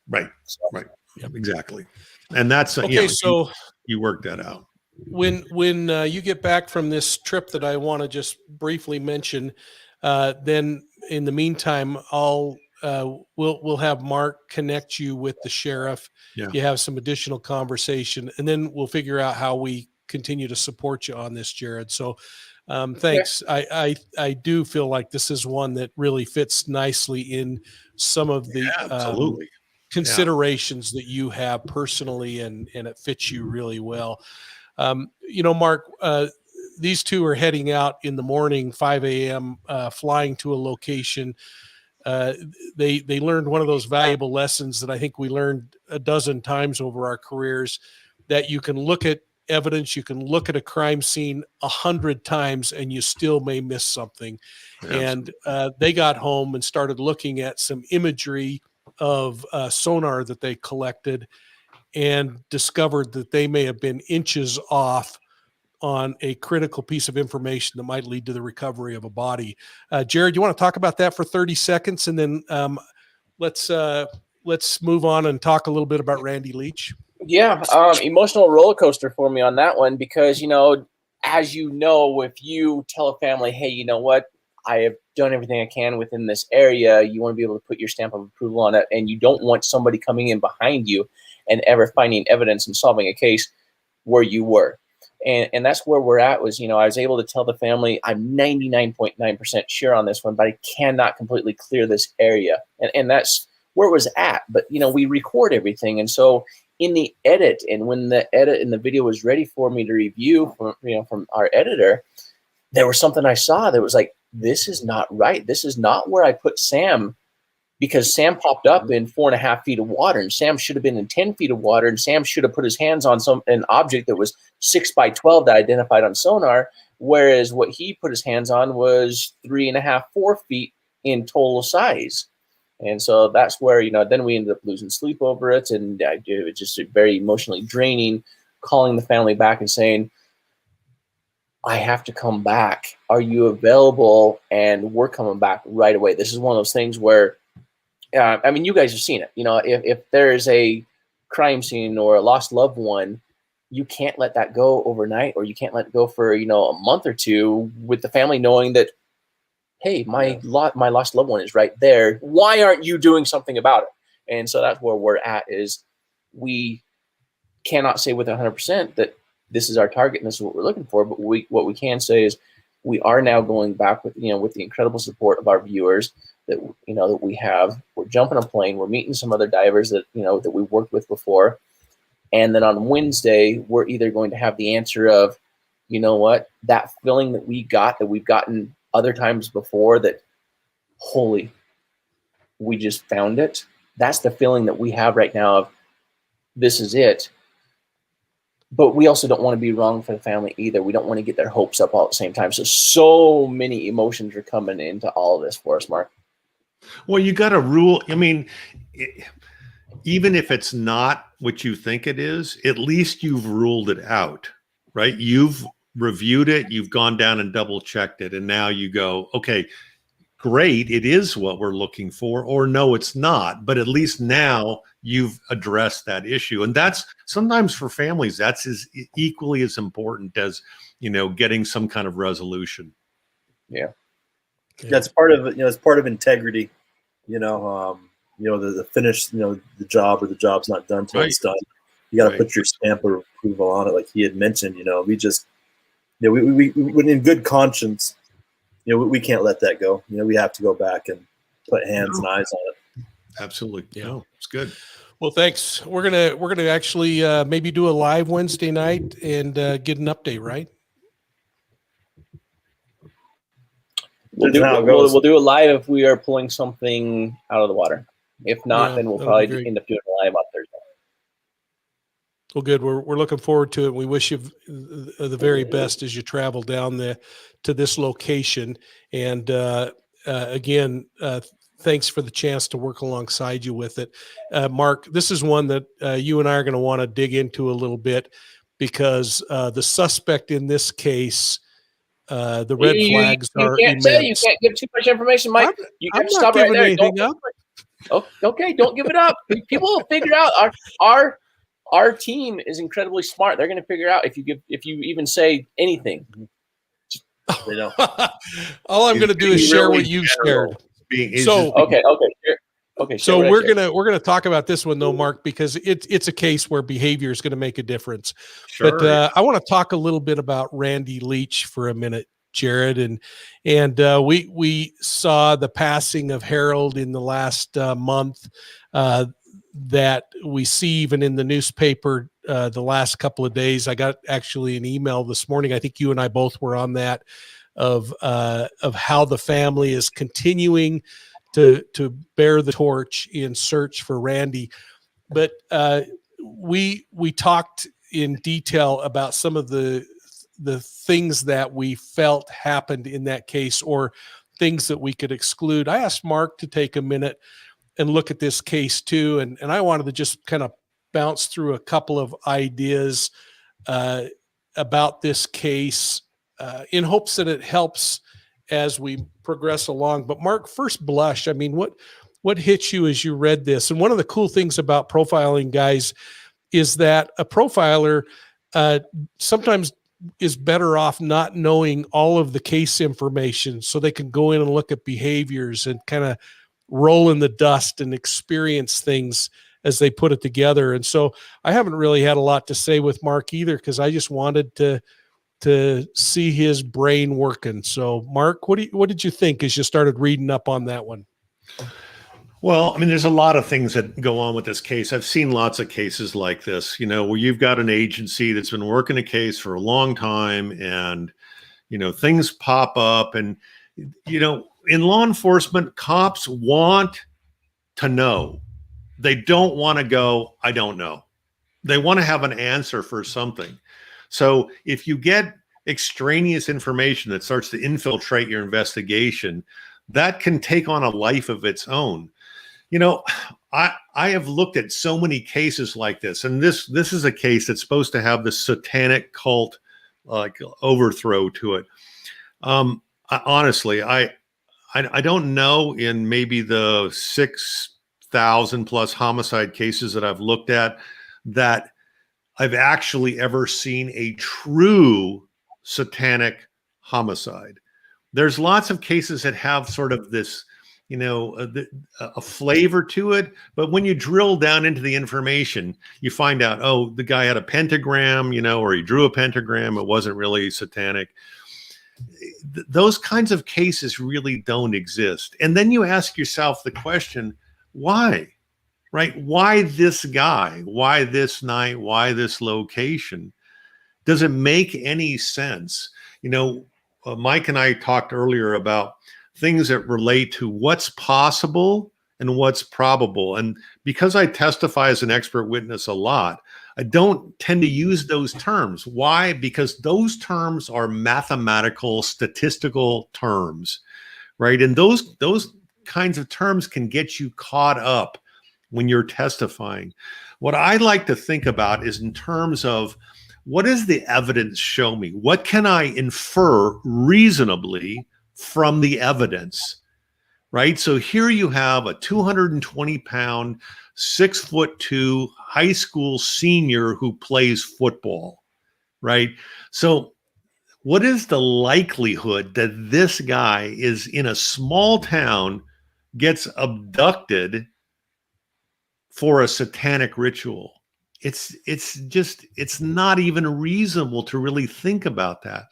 Right. So. Right. Yeah, exactly. And that's, okay, so you work that out. When you get back from this trip that I want to just briefly mention, then in the meantime, we'll have Mark connect you with the sheriff. Yeah. You have some additional conversation, and then we'll figure out how we continue to support you on this, Jared. So thanks. Yeah. I do feel like this is one that really fits nicely in some of the absolutely. Considerations that you have personally, and it fits you really well. Mark, these two are heading out in the morning, 5 a.m., flying to a location. They learned one of those valuable lessons that I think we learned a dozen times over our careers, that you can look at evidence, you can look at a crime scene 100 times, and you still may miss something. Absolutely. And they got home and started looking at some imagery of sonar that they collected, and discovered that they may have been inches off on a critical piece of information that might lead to the recovery of a body. Jared, you want to talk about that for 30 seconds, and then let's move on and talk a little bit about Randy Leach. Yeah, emotional roller coaster for me on that one, because as if you tell a family, hey, you know what, I have done everything I can within this area, you want to be able to put your stamp of approval on it, and you don't want somebody coming in behind you and ever finding evidence and solving a case where you were. And that's where we're at. Was, I was able to tell the family, I'm 99.9% sure on this one, but I cannot completely clear this area. And that's where it was at. But, we record everything. And so in the edit, and when the edit and the video was ready for me to review from our editor, there was something I saw that was like, this is not right. This is not where I put Sam, because Sam popped up in 4.5 feet of water, and Sam should have been in 10 feet of water, and Sam should have put his hands on an object that was 6 by 12 that I identified on sonar, whereas what he put his hands on was 3.5, 4 feet in total size. And so that's where, then we ended up losing sleep over it, and it was just very emotionally draining, calling the family back and saying, I have to come back. Are you available? And we're coming back right away. This is one of those things where I mean, you guys have seen it. You know, if there is a crime scene or a lost loved one, you can't let that go overnight, or you can't let it go for, you know, a month or two with the family knowing that, hey, my lost loved one is right there. Why aren't you doing something about it? And so that's where we're at. Is we cannot say with 100% that this is our target and this is what we're looking for, but what we can say is we are now going back with, you know, with the incredible support of our viewers that, you know, that we have. We're jumping a plane. We're meeting some other divers that, you know, that we've worked with before. And then on Wednesday, we're either going to have the answer of, you know what, that feeling that we got, that we've gotten other times before, that, holy, we just found it. That's the feeling that we have right now of, this is it. But we also don't want to be wrong for the family either. We don't want to get their hopes up all at the same time. So many emotions are coming into all of this for us, Mark. Well, you got to rule. I mean, even if it's not what you think it is, at least you've ruled it out, right? You've reviewed it, you've gone down and double checked it, and now you go, okay, great, it is what we're looking for, or no, it's not. But at least now you've addressed that issue. And that's sometimes for families, that's equally as important as, you know, getting some kind of resolution. Yeah. That's part of, you know, it's part of integrity, you know, the finish, you know, the job, or the job's not done till it's done. You got to put your stamp of approval on it. Like he had mentioned, you know, we just, you know, we in good conscience, you know, we can't let that go. You know, we have to go back and put hands and eyes on it. Absolutely. Yeah. No, it's good. Well, thanks. We're gonna actually maybe do a live Wednesday night and get an update, right? We'll do a live if we are pulling something out of the water. If not, then we'll probably end up doing a live on Thursday. Well, good. We're looking forward to it. We wish you the very best as you travel down to this location. And again, thanks for the chance to work alongside you with it. Mark, this is one that you and I are going to want to dig into a little bit, because the suspect in this case, the red flags are immense. You can't give too much information, Mike. I'm not giving anything up. Oh, okay, don't give it up. People will figure out. Our team is incredibly smart. They're going to figure out if you even say anything. They don't. All I'm going to do is share what you shared. Okay. So we're gonna talk about this one though, Mark, because it's a case where behavior is going to make a difference. Sure. But I want to talk a little bit about Randy Leach for a minute, Jared, and we saw the passing of Harold in the last month. That we see even in the newspaper the last couple of days. I got actually an email this morning. I think you and I both were on that, of how the family is continuing to bear the torch in search for Randy. But we talked in detail about some of the things that we felt happened in that case, or things that we could exclude. I asked Mark to take a minute and look at this case too. And I wanted to just kind of bounce through a couple of ideas about this case in hopes that it helps as we progress along. But Mark, first blush, I mean, what hit you as you read this? And one of the cool things about profiling, guys, is that a profiler sometimes is better off not knowing all of the case information, so they can go in and look at behaviors and kind of roll in the dust and experience things as they put it together. And so I haven't really had a lot to say with Mark either, because I just wanted to see his brain working. So Mark, what did you think as you started reading up on that one? Well, I mean, there's a lot of things that go on with this case. I've seen lots of cases like this, you know, where you've got an agency that's been working a case for a long time, and, you know, things pop up, and, you know, in law enforcement, cops want to know. They don't want to go, I don't know. They want to have an answer for something. So if you get extraneous information that starts to infiltrate your investigation, that can take on a life of its own. You know, I have looked at so many cases like this, and this is a case that's supposed to have this satanic cult like overthrow to it. Honestly, I don't know, in maybe the 1,000 plus homicide cases that I've looked at that I've actually ever seen a true satanic homicide. There's lots of cases that have sort of this, you know, a flavor to it. But when you drill down into the information, you find out, oh, the guy had a pentagram, you know, or he drew a pentagram. It wasn't really satanic. Those kinds of cases really don't exist. And then you ask yourself the question, why? Right? Why this guy? Why this night? Why this location? Does it make any sense? You know, Mike and I talked earlier about things that relate to what's possible and what's probable. And because I testify as an expert witness a lot, I don't tend to use those terms. Why? Because those terms are mathematical, statistical terms, right? And those kinds of terms can get you caught up when you're testifying. What I like to think about is in terms of, what does the evidence show me? What can I infer reasonably from the evidence, right? So here you have a 220-pound, 6'2" high school senior who plays football, right? So what is the likelihood that this guy is in a small town, gets abducted for a satanic ritual? It's not even reasonable to really think about that.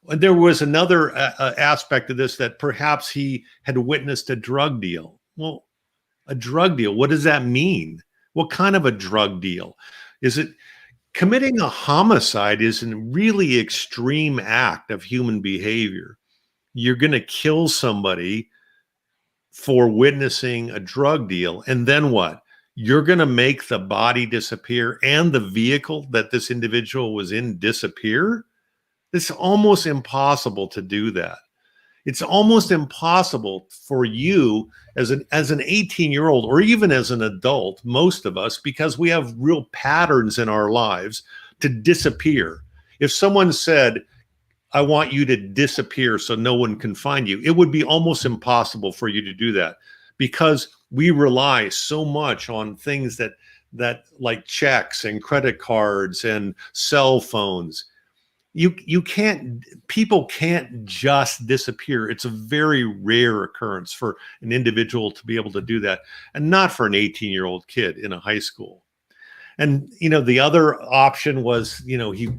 There was another aspect of this, that perhaps he had witnessed a drug deal. Well, a drug deal, what does that mean? What kind of a drug deal? Is it committing a homicide? Is a really extreme act of human behavior. You're going to kill somebody for witnessing a drug deal, and then what? You're going to make the body disappear and the vehicle that this individual was in disappear? It's almost impossible to do that. It's almost impossible for you as an 18-year-old, or even as an adult, most of us, because we have real patterns in our lives, to disappear. If someone said, I want you to disappear so no one can find you, it would be almost impossible for you to do that, because we rely so much on things that like checks and credit cards and cell phones. You can't, people can't just disappear. It's a very rare occurrence for an individual to be able to do that, and not for an 18-year-old kid in a high school. And, you know, the other option was, you know, he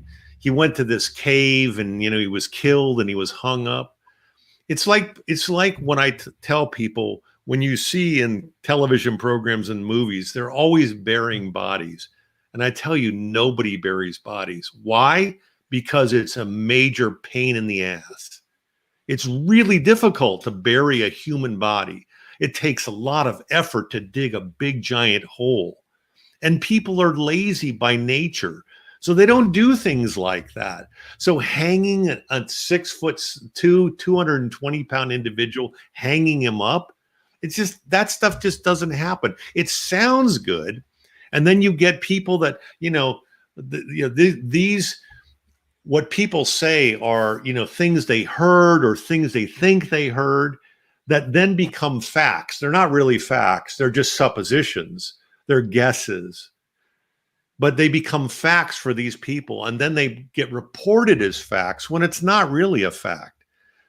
went to this cave and, you know, he was killed and he was hung up. It's like when I tell people, when you see in television programs and movies, they're always burying bodies. And I tell you, nobody buries bodies. Why? Because it's a major pain in the ass. It's really difficult to bury a human body. It takes a lot of effort to dig a big giant hole. And people are lazy by nature, so they don't do things like that. So hanging a 6'2", 220-pound individual, hanging him up, it's just, that stuff just doesn't happen. It sounds good. And then you get people that, these, what people say are, things they heard or things they think they heard, that then become facts. They're not really facts. They're just suppositions. They're guesses. But they become facts for these people. And then they get reported as facts when it's not really a fact.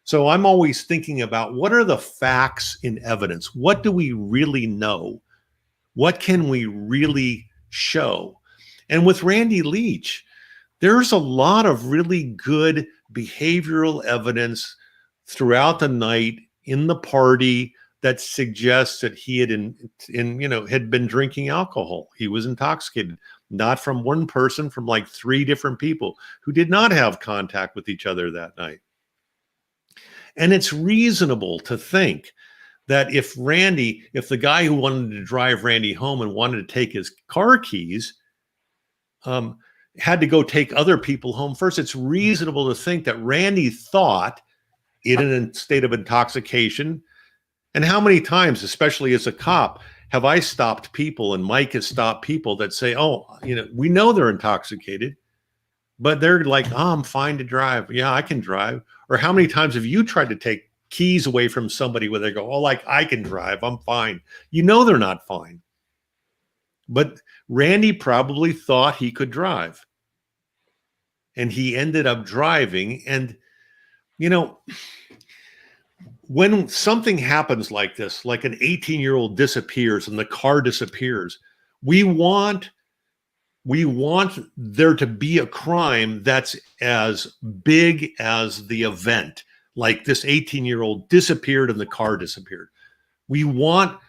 So I'm always thinking about, what are the facts in evidence? What do we really know? What can we really show? And with Randy Leach, there's a lot of really good behavioral evidence throughout the night in the party that suggests that he had had been drinking alcohol. He was intoxicated, not from one person, from like 3 different people who did not have contact with each other that night. And it's reasonable to think that if the guy who wanted to drive Randy home and wanted to take his car keys, had to go take other people home first, it's reasonable to think that Randy thought, in a state of intoxication. And how many times, especially as a cop, have I stopped people, and Mike has stopped people that say, we know they're intoxicated, but they're like, I'm fine to drive. Yeah, I can drive. Or how many times have you tried to take keys away from somebody where they go, oh, like, I can drive, I'm fine. You know they're not fine. But Randy probably thought he could drive. And he ended up driving. And, you know, when something happens like this, like an 18-year-old disappears and the car disappears, we want there to be a crime that's as big as the event. Like this 18-year-old disappeared and the car disappeared. We want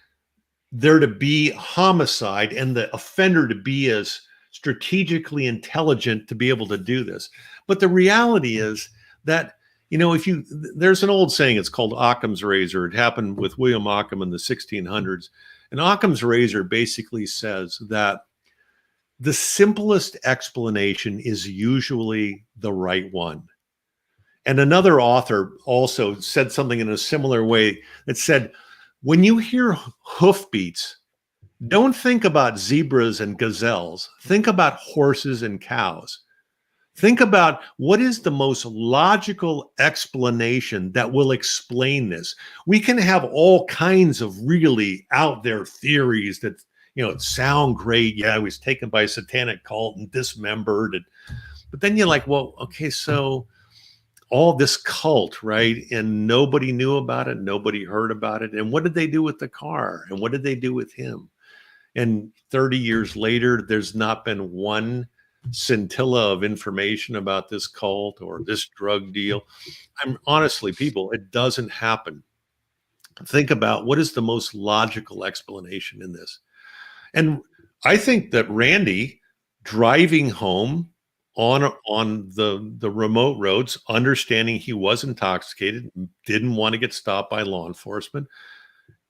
there to be homicide and the offender to be as strategically intelligent to be able to do this. But the reality is that, you know, there's an old saying, it's called Occam's razor. It happened with William Occam in the 1600s. And Occam's razor basically says that the simplest explanation is usually the right one. And another author also said something in a similar way that said, when you hear hoofbeats, don't think about zebras and gazelles. Think about horses and cows. Think about what is the most logical explanation that will explain this. We can have all kinds of really out there theories that, you know, sound great. Yeah, he was taken by a satanic cult and dismembered. But then you're like, well, okay, so all this cult, right? And nobody knew about it. Nobody heard about it. And what did they do with the car? And what did they do with him? And 30 years later, there's not been one scintilla of information about this cult or this drug deal. I'm honestly, people, it doesn't happen. Think about what is the most logical explanation in this. And I think that Randy driving home on the remote roads, understanding he was intoxicated, didn't want to get stopped by law enforcement,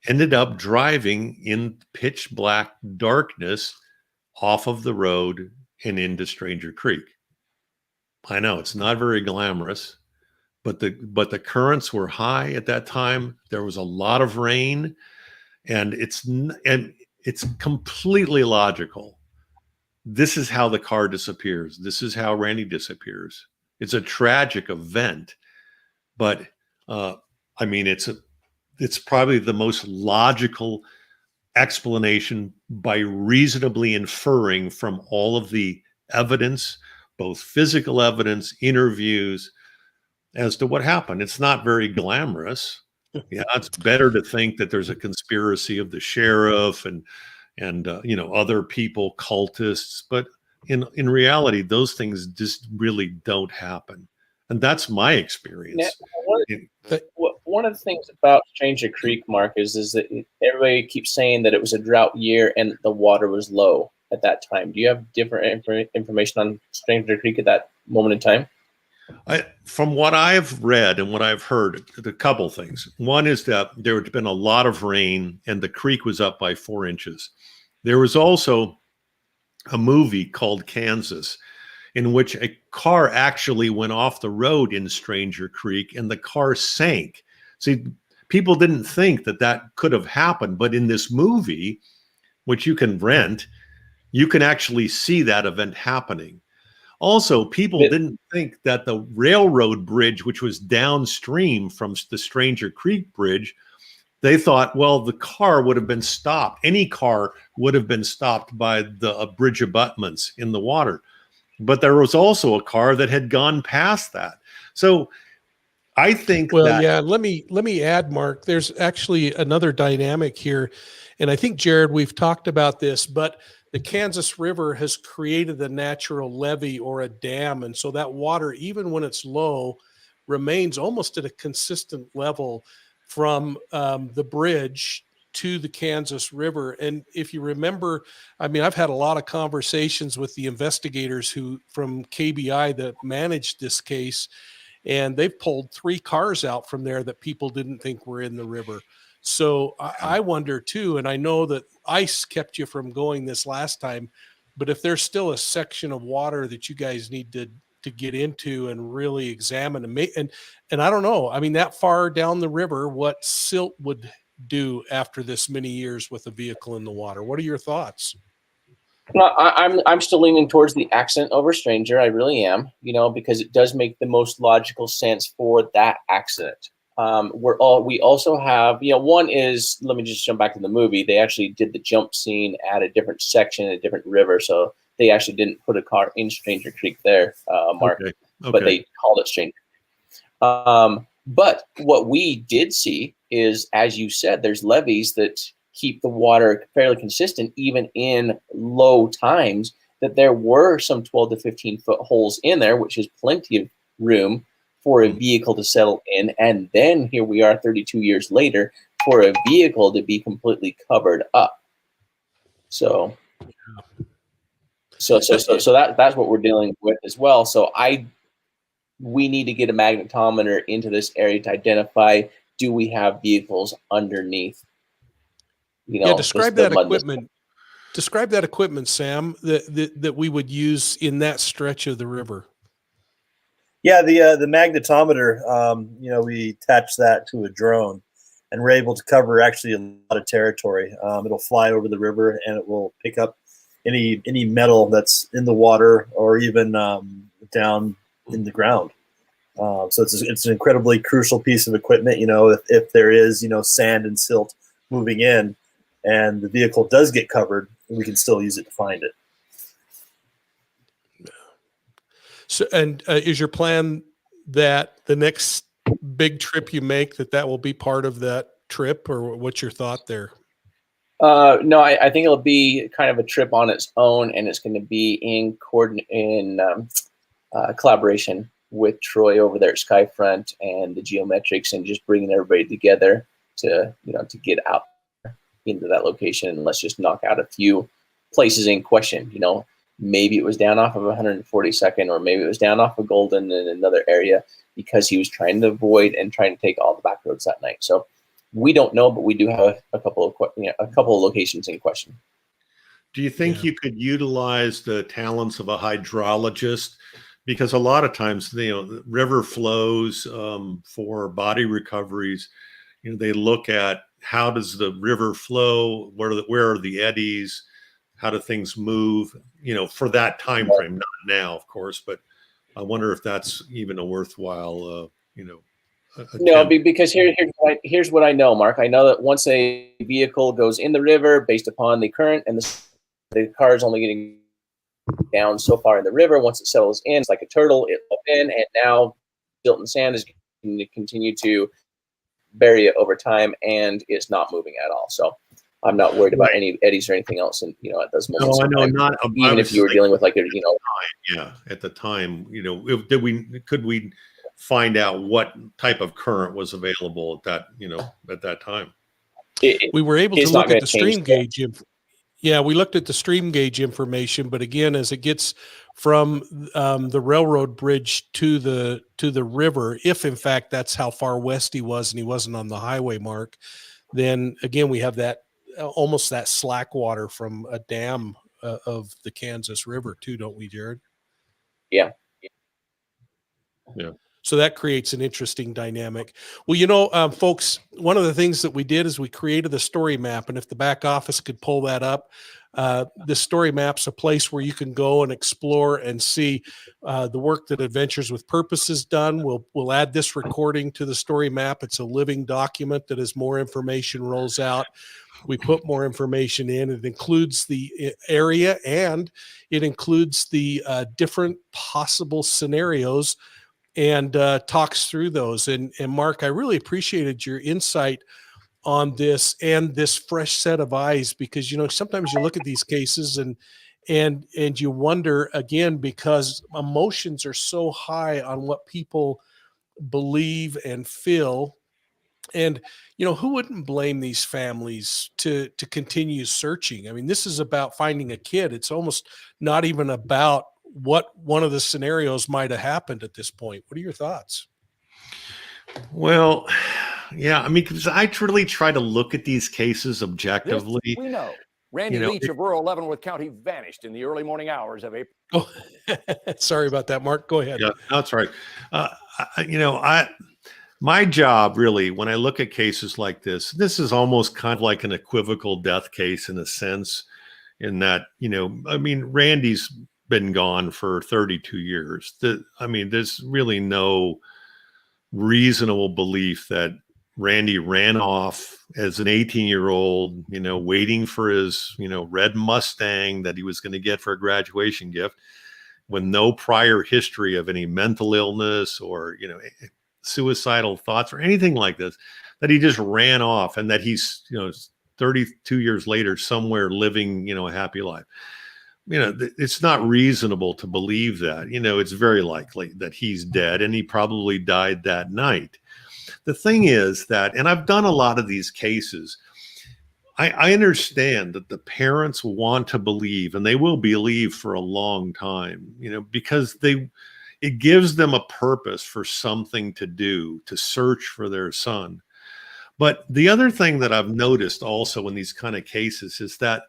ended up driving in pitch black darkness off of the road and into Stranger Creek. I know it's not very glamorous, but the currents were high at that time. There was a lot of rain, and it's completely logical. This is how the car disappears. This is how Randy disappears. It's a tragic event, but I mean, it's probably the most logical explanation by reasonably inferring from all of the evidence, both physical evidence, interviews, as to what happened. It's not very glamorous. Yeah, it's better to think that there's a conspiracy of the sheriff and you know, other people, cultists, but in reality, those things just really don't happen. And that's my experience. Now, one of the things about Stranger Creek, Mark, is that everybody keeps saying that it was a drought year and the water was low at that time. Do you have different information on Stranger Creek at that moment in time? From what I've read and what I've heard, a couple things. One is that there had been a lot of rain and the creek was up by 4 inches. There was also a movie called Kansas, in which a car actually went off the road in Stranger Creek and the car sank. See, people didn't think that could have happened, but in this movie, which you can rent, you can actually see that event happening. Also, people didn't think that the railroad bridge, which was downstream from the Stranger Creek bridge, they thought, well, the car would have been stopped. Any car would have been stopped by the bridge abutments in the water. But there was also a car that had gone past that. So I think yeah, let me add, Mark, there's actually another dynamic here. And I think, Jared, we've talked about this, but the Kansas River has created a natural levee or a dam. And so that water, even when it's low, remains almost at a consistent level from the bridge to the Kansas River. And if you remember, I mean, I've had a lot of conversations with the investigators from KBI that managed this case, and they've pulled 3 cars out from there that people didn't think were in the river. So I wonder too, and I know that ice kept you from going this last time, but if there's still a section of water that you guys need to get into and really examine and I don't know, I mean, that far down the river, what silt would do after this many years with a vehicle in the water. What are your thoughts? Well, I'm still leaning towards the accident over Stranger. I really am, you know, because it does make the most logical sense for that accident. We also have, one is, let me just jump back to the movie. They actually did the jump scene at a different section, a different river. So they actually didn't put a car in Stranger Creek there, Mark, Okay. but they called it Stranger Creek. But what we did see is, as you said, there's levees that keep the water fairly consistent, even in low times, that there were some 12 to 15 foot holes in there, which is plenty of room for a vehicle to settle in. And then here we are 32 years later for a vehicle to be completely covered up. So that's what we're dealing with as well. So we need to get a magnetometer into this area to identify, do we have vehicles underneath? Describe that equipment. Describe that equipment, Sam, that we would use in that stretch of the river. Yeah, the magnetometer, we attach that to a drone, and we're able to cover actually a lot of territory. It'll fly over the river, and it will pick up any metal that's in the water or even down in the ground. So it's an incredibly crucial piece of equipment. If there is sand and silt moving in, and the vehicle does get covered, we can still use it to find it. So, and is your plan that the next big trip you make, that will be part of that trip, or what's your thought there? No, I think it'll be kind of a trip on its own, and it's going to be in collaboration with Troy over there at Skyfront and the geometrics, and just bringing everybody together to get out into that location, and let's just knock out a few places in question. Maybe it was down off of 142nd, or maybe it was down off of Golden in another area, because he was trying to avoid and trying to take all the back roads that night. So we don't know, but we do have a couple of locations in question. Do you think you could utilize the talents of a hydrologist? Because a lot of times, the river flows for body recoveries. They look at, how does the river flow? Where are the eddies? How do things move? For that time frame, not now, of course, but I wonder if that's even a worthwhile, No, because here's what I know, Mark. I know that once a vehicle goes in the river, based upon the current, and the car is only getting down so far in the river. Once it settles in, it's like a turtle. It up in, and now silt and sand is going to continue to bury it over time, and it's not moving at all. So I'm not worried about any eddies or anything else. And at those moments, no, I know, not even if you were dealing with at the time, could we find out what type of current was available at that time? We were able to look at the stream gauge. Yeah, we looked at the stream gauge information, but again, as it gets from the railroad bridge to the river, if in fact that's how far west he was and he wasn't on the highway, Mark, then again we have that almost that slack water from a dam of the Kansas River too, don't we, Jared? Yeah. So that creates an interesting dynamic. Well, folks, one of the things that we did is we created the story map. And if the back office could pull that up, the story map's a place where you can go and explore and see the work that Adventures with Purpose has done. We'll add this recording to the story map. It's a living document that as more information rolls out, we put more information in. It includes the area, and it includes the different possible scenarios, and talks through those. And Mark, I really appreciated your insight on this and this fresh set of eyes, because sometimes you look at these cases and you wonder, again, because emotions are so high on what people believe and feel. And who wouldn't blame these families to continue searching? I mean, this is about finding a kid. It's almost not even about what one of the scenarios might have happened at this point. What are your thoughts? Well, yeah, I mean, because I really try to look at these cases objectively. This we know. Randy Leach of rural Leavenworth County vanished in the early morning hours of April. Oh, sorry about that, Mark. Go ahead. Yeah, that's right. My job really, when I look at cases like this is almost kind of like an equivocal death case in a sense, in that, Randy's been gone for 32 years. There's really no reasonable belief that Randy ran off as an 18-year-old, waiting for his, red Mustang that he was going to get for a graduation gift, with no prior history of any mental illness or, suicidal thoughts or anything like this, that he just ran off, and that he's, 32 years later somewhere living, a happy life. It's not reasonable to believe that. It's very likely that he's dead, and he probably died that night. The thing is that, and I've done a lot of these cases, I understand that the parents want to believe, and they will believe for a long time, because it gives them a purpose for something to do, to search for their son. But the other thing that I've noticed also in these kind of cases is that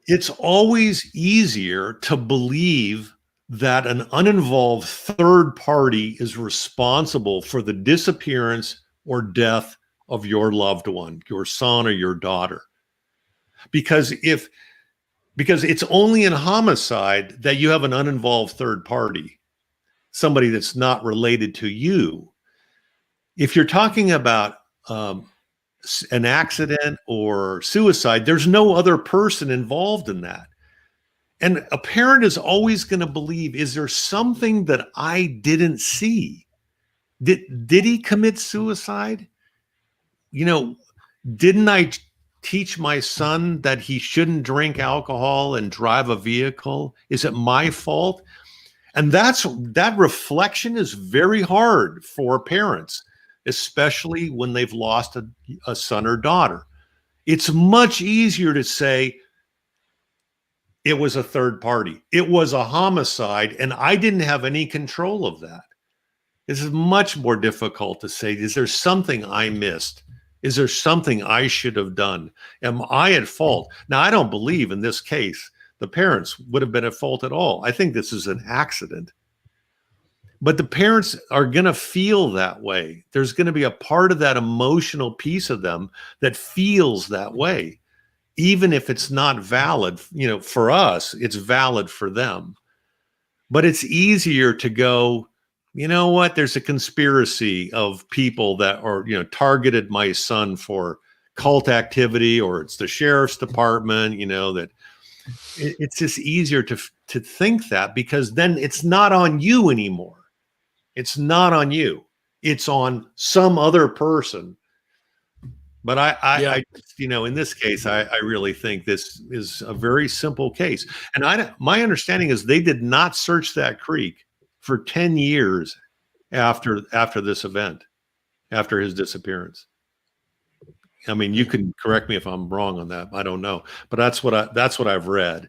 it's always easier to believe that an uninvolved third party is responsible for the disappearance or death of your loved one, your son or your daughter. Because it's only in homicide that you have an uninvolved third party, somebody that's not related to you. If you're talking about an accident or suicide, there's no other person involved in that. And a parent is always going to believe, is there something that I didn't see? Did he commit suicide? Didn't I teach my son that he shouldn't drink alcohol and drive a vehicle? Is it my fault? And that reflection is very hard for parents, especially when they've lost a son or daughter. It's much easier to say, it was a third party. It was a homicide, and I didn't have any control of that. This is much more difficult to say, is there something I missed? Is there something I should have done? Am I at fault? Now, I don't believe in this case the parents would have been at fault at all. I think this is an accident. But the parents are going to feel that way. There's going to be a part of that emotional piece of them that feels that way. Even if it's not valid, for us, it's valid for them. But it's easier to go, you know what, there's a conspiracy of people that are, targeted my son for cult activity, or it's the sheriff's department, that it's just easier to think that, because then it's not on you anymore. It's not on you. It's on some other person. But I in this case, I really think this is a very simple case. And my understanding is they did not search that creek for 10 years after this event, after his disappearance. I mean, you can correct me if I'm wrong on that. I don't know, but that's what I've read.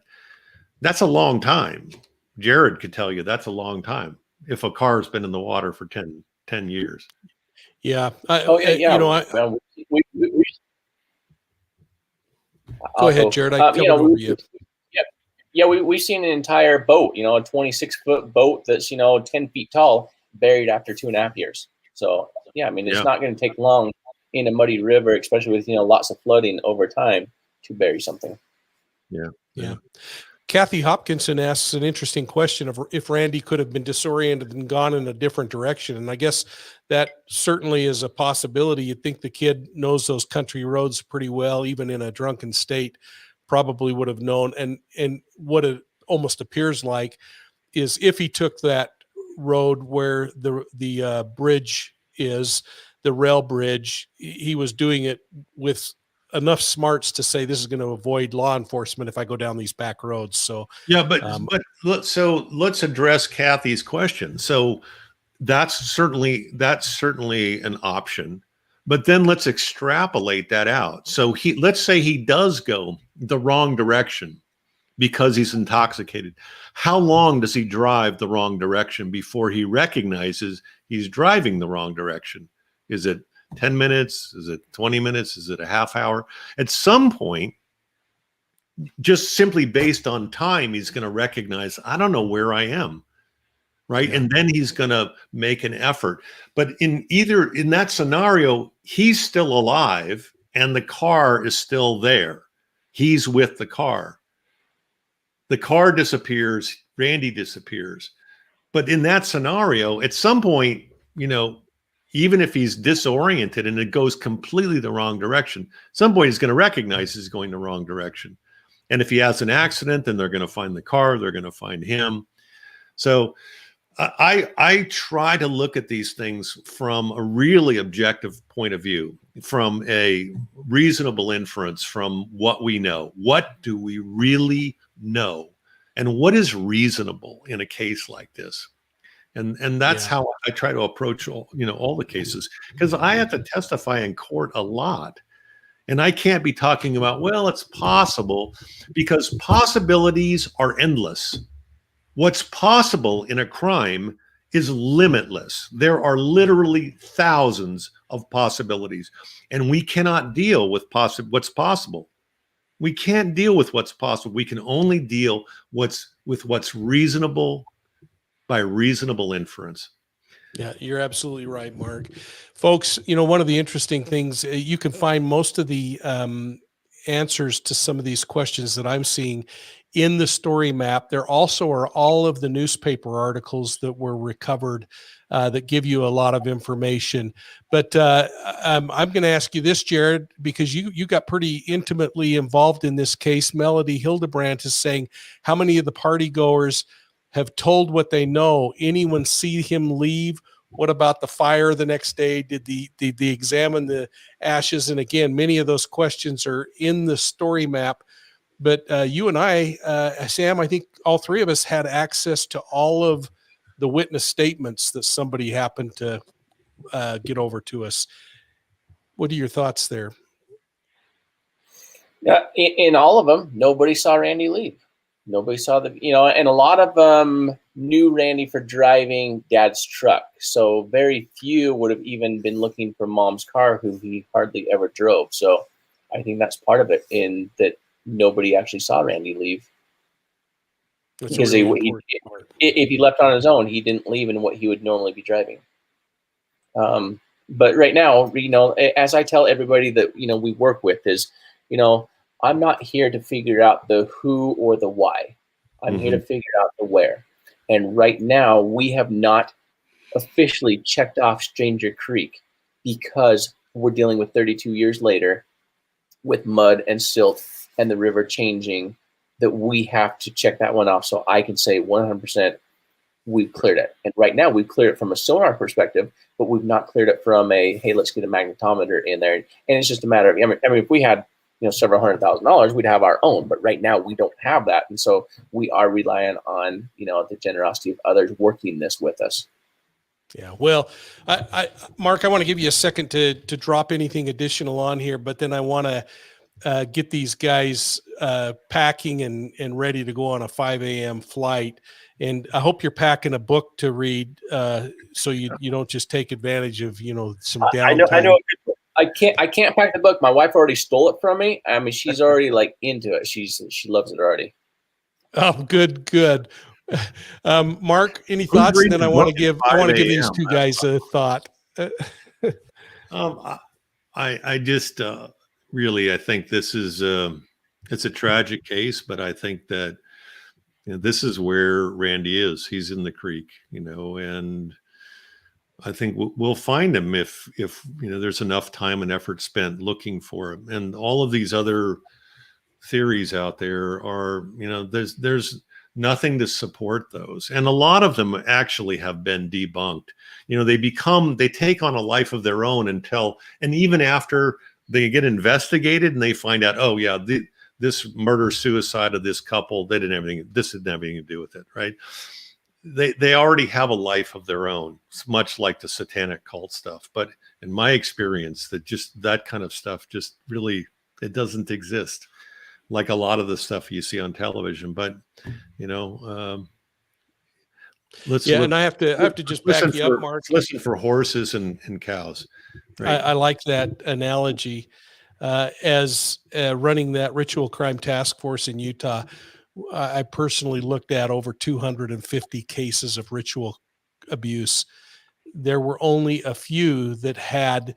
That's a long time. Jared could tell you that's a long time if a car's been in the water for 10 years. Yeah. Well, go ahead, Jared. I covered over you. Yeah, we've seen an entire boat, a 26-foot boat that's, 10 feet tall, buried after 2.5 years. So, yeah, I mean, it's not going to take long in a muddy river, especially with, lots of flooding over time, to bury something. Yeah. Kathy Hopkinson asks an interesting question of if Randy could have been disoriented and gone in a different direction. And I guess that certainly is a possibility. You'd think the kid knows those country roads pretty well, even in a drunken state, probably would have known. And what it almost appears like is if he took that road where the bridge is, the rail bridge, he was doing it with enough smarts to say this is going to avoid law enforcement if I go down these back roads. So let's address Kathy's question. So that's certainly an option, but then let's extrapolate that out. So let's say he does go the wrong direction because he's intoxicated. How long does he drive the wrong direction before he recognizes he's driving the wrong direction? Is it 10 minutes? Is it 20 minutes? Is it a half hour? At some point, just simply based on time, he's going to recognize, I don't know where I am, right? Yeah. And then he's going to make an effort. But in that scenario, he's still alive and the car is still there. He's with the car. The car disappears. Randy disappears. But in that scenario, at some point, even if he's disoriented and it goes completely the wrong direction, at some point he's going to recognize he's going the wrong direction. And if he has an accident, then they're going to find the car, they're going to find him. So I try to look at these things from a really objective point of view, from a reasonable inference from what we know. What do we really know? And what is reasonable in a case like this? And that's how I try to approach all the cases, because I have to testify in court a lot. And I can't be talking about, well, it's possible, because possibilities are endless. What's possible in a crime is limitless. There are literally thousands of possibilities, and we cannot deal with what's possible. We can't deal with what's possible. We can only deal with what's reasonable by reasonable inference. Yeah, you're absolutely right, Mark. Folks, one of the interesting things, you can find most of the answers to some of these questions that I'm seeing in the story map. There also are all of the newspaper articles that were recovered that give you a lot of information. But I'm going to ask you this, Jared, because you got pretty intimately involved in this case. Melody Hildebrandt is saying, how many of the party goers have told what they know? Anyone see him leave? What about the fire the next day? Did they examine the ashes? And again, many of those questions are in the story map. But you and I, Sam, I think all three of us had access to all of the witness statements that somebody happened to get over to us. What are your thoughts there? Yeah, in all of them, nobody saw Randy leave. Nobody saw and a lot of them knew Randy for driving Dad's truck. So very few would have even been looking for Mom's car, who he hardly ever drove. So I think that's part of it, in that nobody actually saw Randy leave. That's because if he left on his own, he didn't leave in what he would normally be driving. But right now, as I tell everybody that, we work with is, I'm not here to figure out the who or the why. I'm here to figure out the where. And right now, we have not officially checked off Stranger Creek because we're dealing with 32 years later with mud and silt and the river changing, that we have to check that one off so I can say 100% we've cleared it. And right now, we've cleared it from a sonar perspective, but we've not cleared it from a, hey, let's get a magnetometer in there. And it's just a matter of, if we had several $100,000, we'd have our own. But right now, we don't have that. And so we are relying on, the generosity of others working this with us. Yeah. Well, Mark, I want to give you a second to drop anything additional on here, but then I want to get these guys packing and ready to go on a 5 a.m. flight. And I hope you're packing a book to read so you don't just take advantage of, some downtime. I know. I can't pack the book. My wife already stole it from me. She's already into it. She loves it already. Oh, good. Mark, any thoughts? And then I want to give these two guys a thought. I just really, I think this is it's a tragic case, but I think that this is where Randy is. He's in the creek, and I think we'll find him if there's enough time and effort spent looking for him. And all of these other theories out there are, there's nothing to support those. And a lot of them actually have been debunked. They take on a life of their own and even after they get investigated and they find out, oh yeah, this murder suicide of this couple, this didn't have anything to do with it, right? They already have a life of their own. It's much like the satanic cult stuff. But in my experience, that kind of stuff just really, it doesn't exist, like a lot of the stuff you see on television. But and I have to just back you up, Mark. Listen for horses and cows. Right? I like that analogy. As running that ritual crime task force in Utah, I personally looked at over 250 cases of ritual abuse. There were only a few that had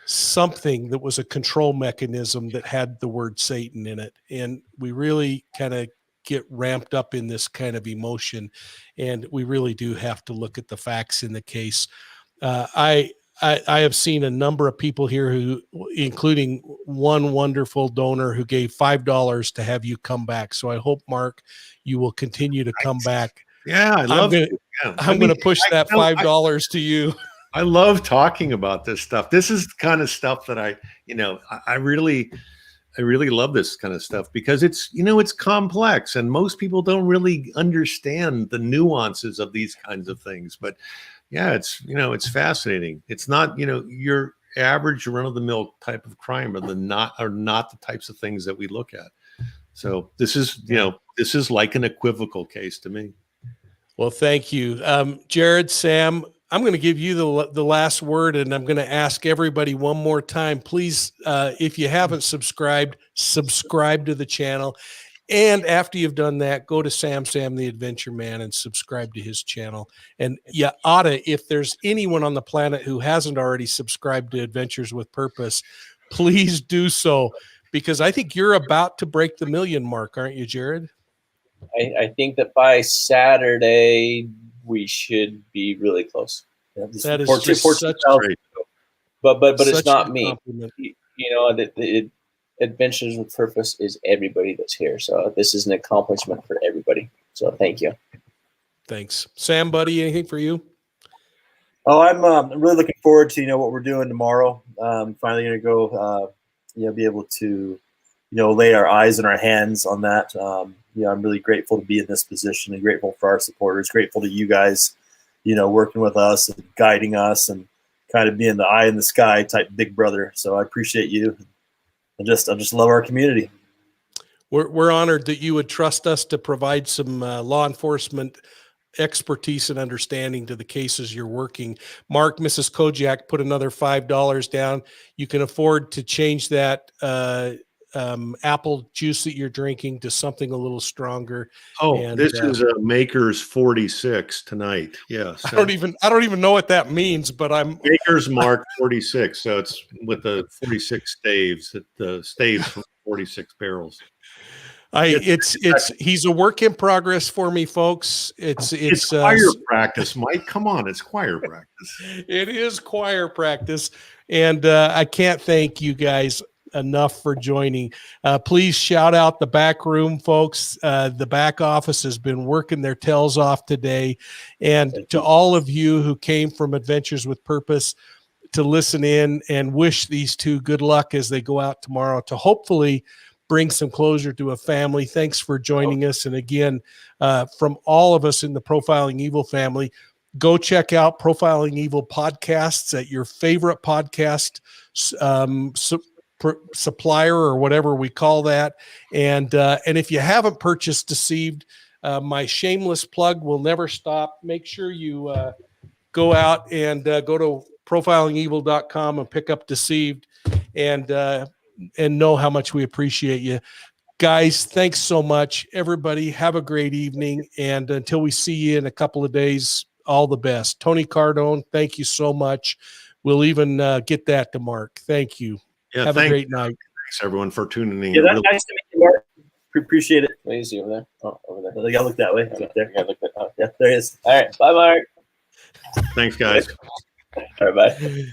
something that was a control mechanism that had the word Satan in it. And we really kind of get ramped up in this kind of emotion, and we really do have to look at the facts in the case. I have seen a number of people here who, including one wonderful donor who gave $5 to have you come back. So I hope, Mark, you will continue to come back. Yeah, I love it. I'm going to push that $5 to you. I love talking about this stuff. This is the kind of stuff that I really love this kind of stuff because it's complex and most people don't really understand the nuances of these kinds of things. But yeah, it's fascinating. It's not, your average run of the mill type of crime are not the types of things that we look at. So this is like an equivocal case to me. Well, thank you. Jared, Sam, I'm going to give you the last word, and I'm going to ask everybody one more time. Please, if you haven't subscribed, subscribe to the channel. And after you've done that, go to Sam the Adventure Man and subscribe to his channel. And you oughta, if there's anyone on the planet who hasn't already subscribed to Adventures with Purpose, please do so, because I think you're about to break the 1 million mark, aren't you, Jared? I think that by Saturday we should be really close. Yeah, that is just such great. But it's not me. Compliment. The Adventures with Purpose is everybody that's here. So this is an accomplishment for everybody. So thank you. Thanks. Sam, buddy, anything for you? Oh, I'm really looking forward to, what we're doing tomorrow. Finally going to go, be able to, lay our eyes and our hands on that. I'm really grateful to be in this position and grateful for our supporters, grateful to you guys, working with us and guiding us and kind of being the eye in the sky type big brother. So I appreciate you. I just love our community. We're honored that you would trust us to provide some law enforcement expertise and understanding to the cases you're working. Mark, Mrs. Kojak put another $5 down. You can afford to change that apple juice that you're drinking to something a little stronger. Oh, and, this is a Maker's 46 tonight. Yes. I don't even know what that means, but I'm Maker's Mark 46. So it's with the 46 staves, the staves from 46 barrels. He's a work in progress for me, folks. It's choir practice, Mike. Come on, it's choir practice. It is choir practice, and I can't thank you guys enough for joining. Please shout out the back room, folks. The back office has been working their tails off today, and to all of you who came from Adventures with Purpose to listen in and wish these two good luck as they go out tomorrow to hopefully bring some closure to a family. Thanks for joining us. And again, from all of us in the Profiling Evil family, go check out Profiling Evil podcasts at your favorite podcast supplier or whatever we call that. And if you haven't purchased Deceived, my shameless plug will never stop. Make sure you go out and go to profilingevil.com and pick up Deceived, and know how much we appreciate you guys. Thanks so much, everybody. Have a great evening, and until we see you in a couple of days, all the best. Tony Cardone, thank you so much. We'll even get that to Mark. Thank you. Yeah, have a great night. Thanks everyone for tuning in. Yeah, that's nice to meet you, Mark. Appreciate it. Wait, is he over there? Oh, over there. You gotta look that way. Right there. Yeah, look that. Oh. Yeah, there he is. All right. Bye, Mark. Thanks, guys. All right, bye.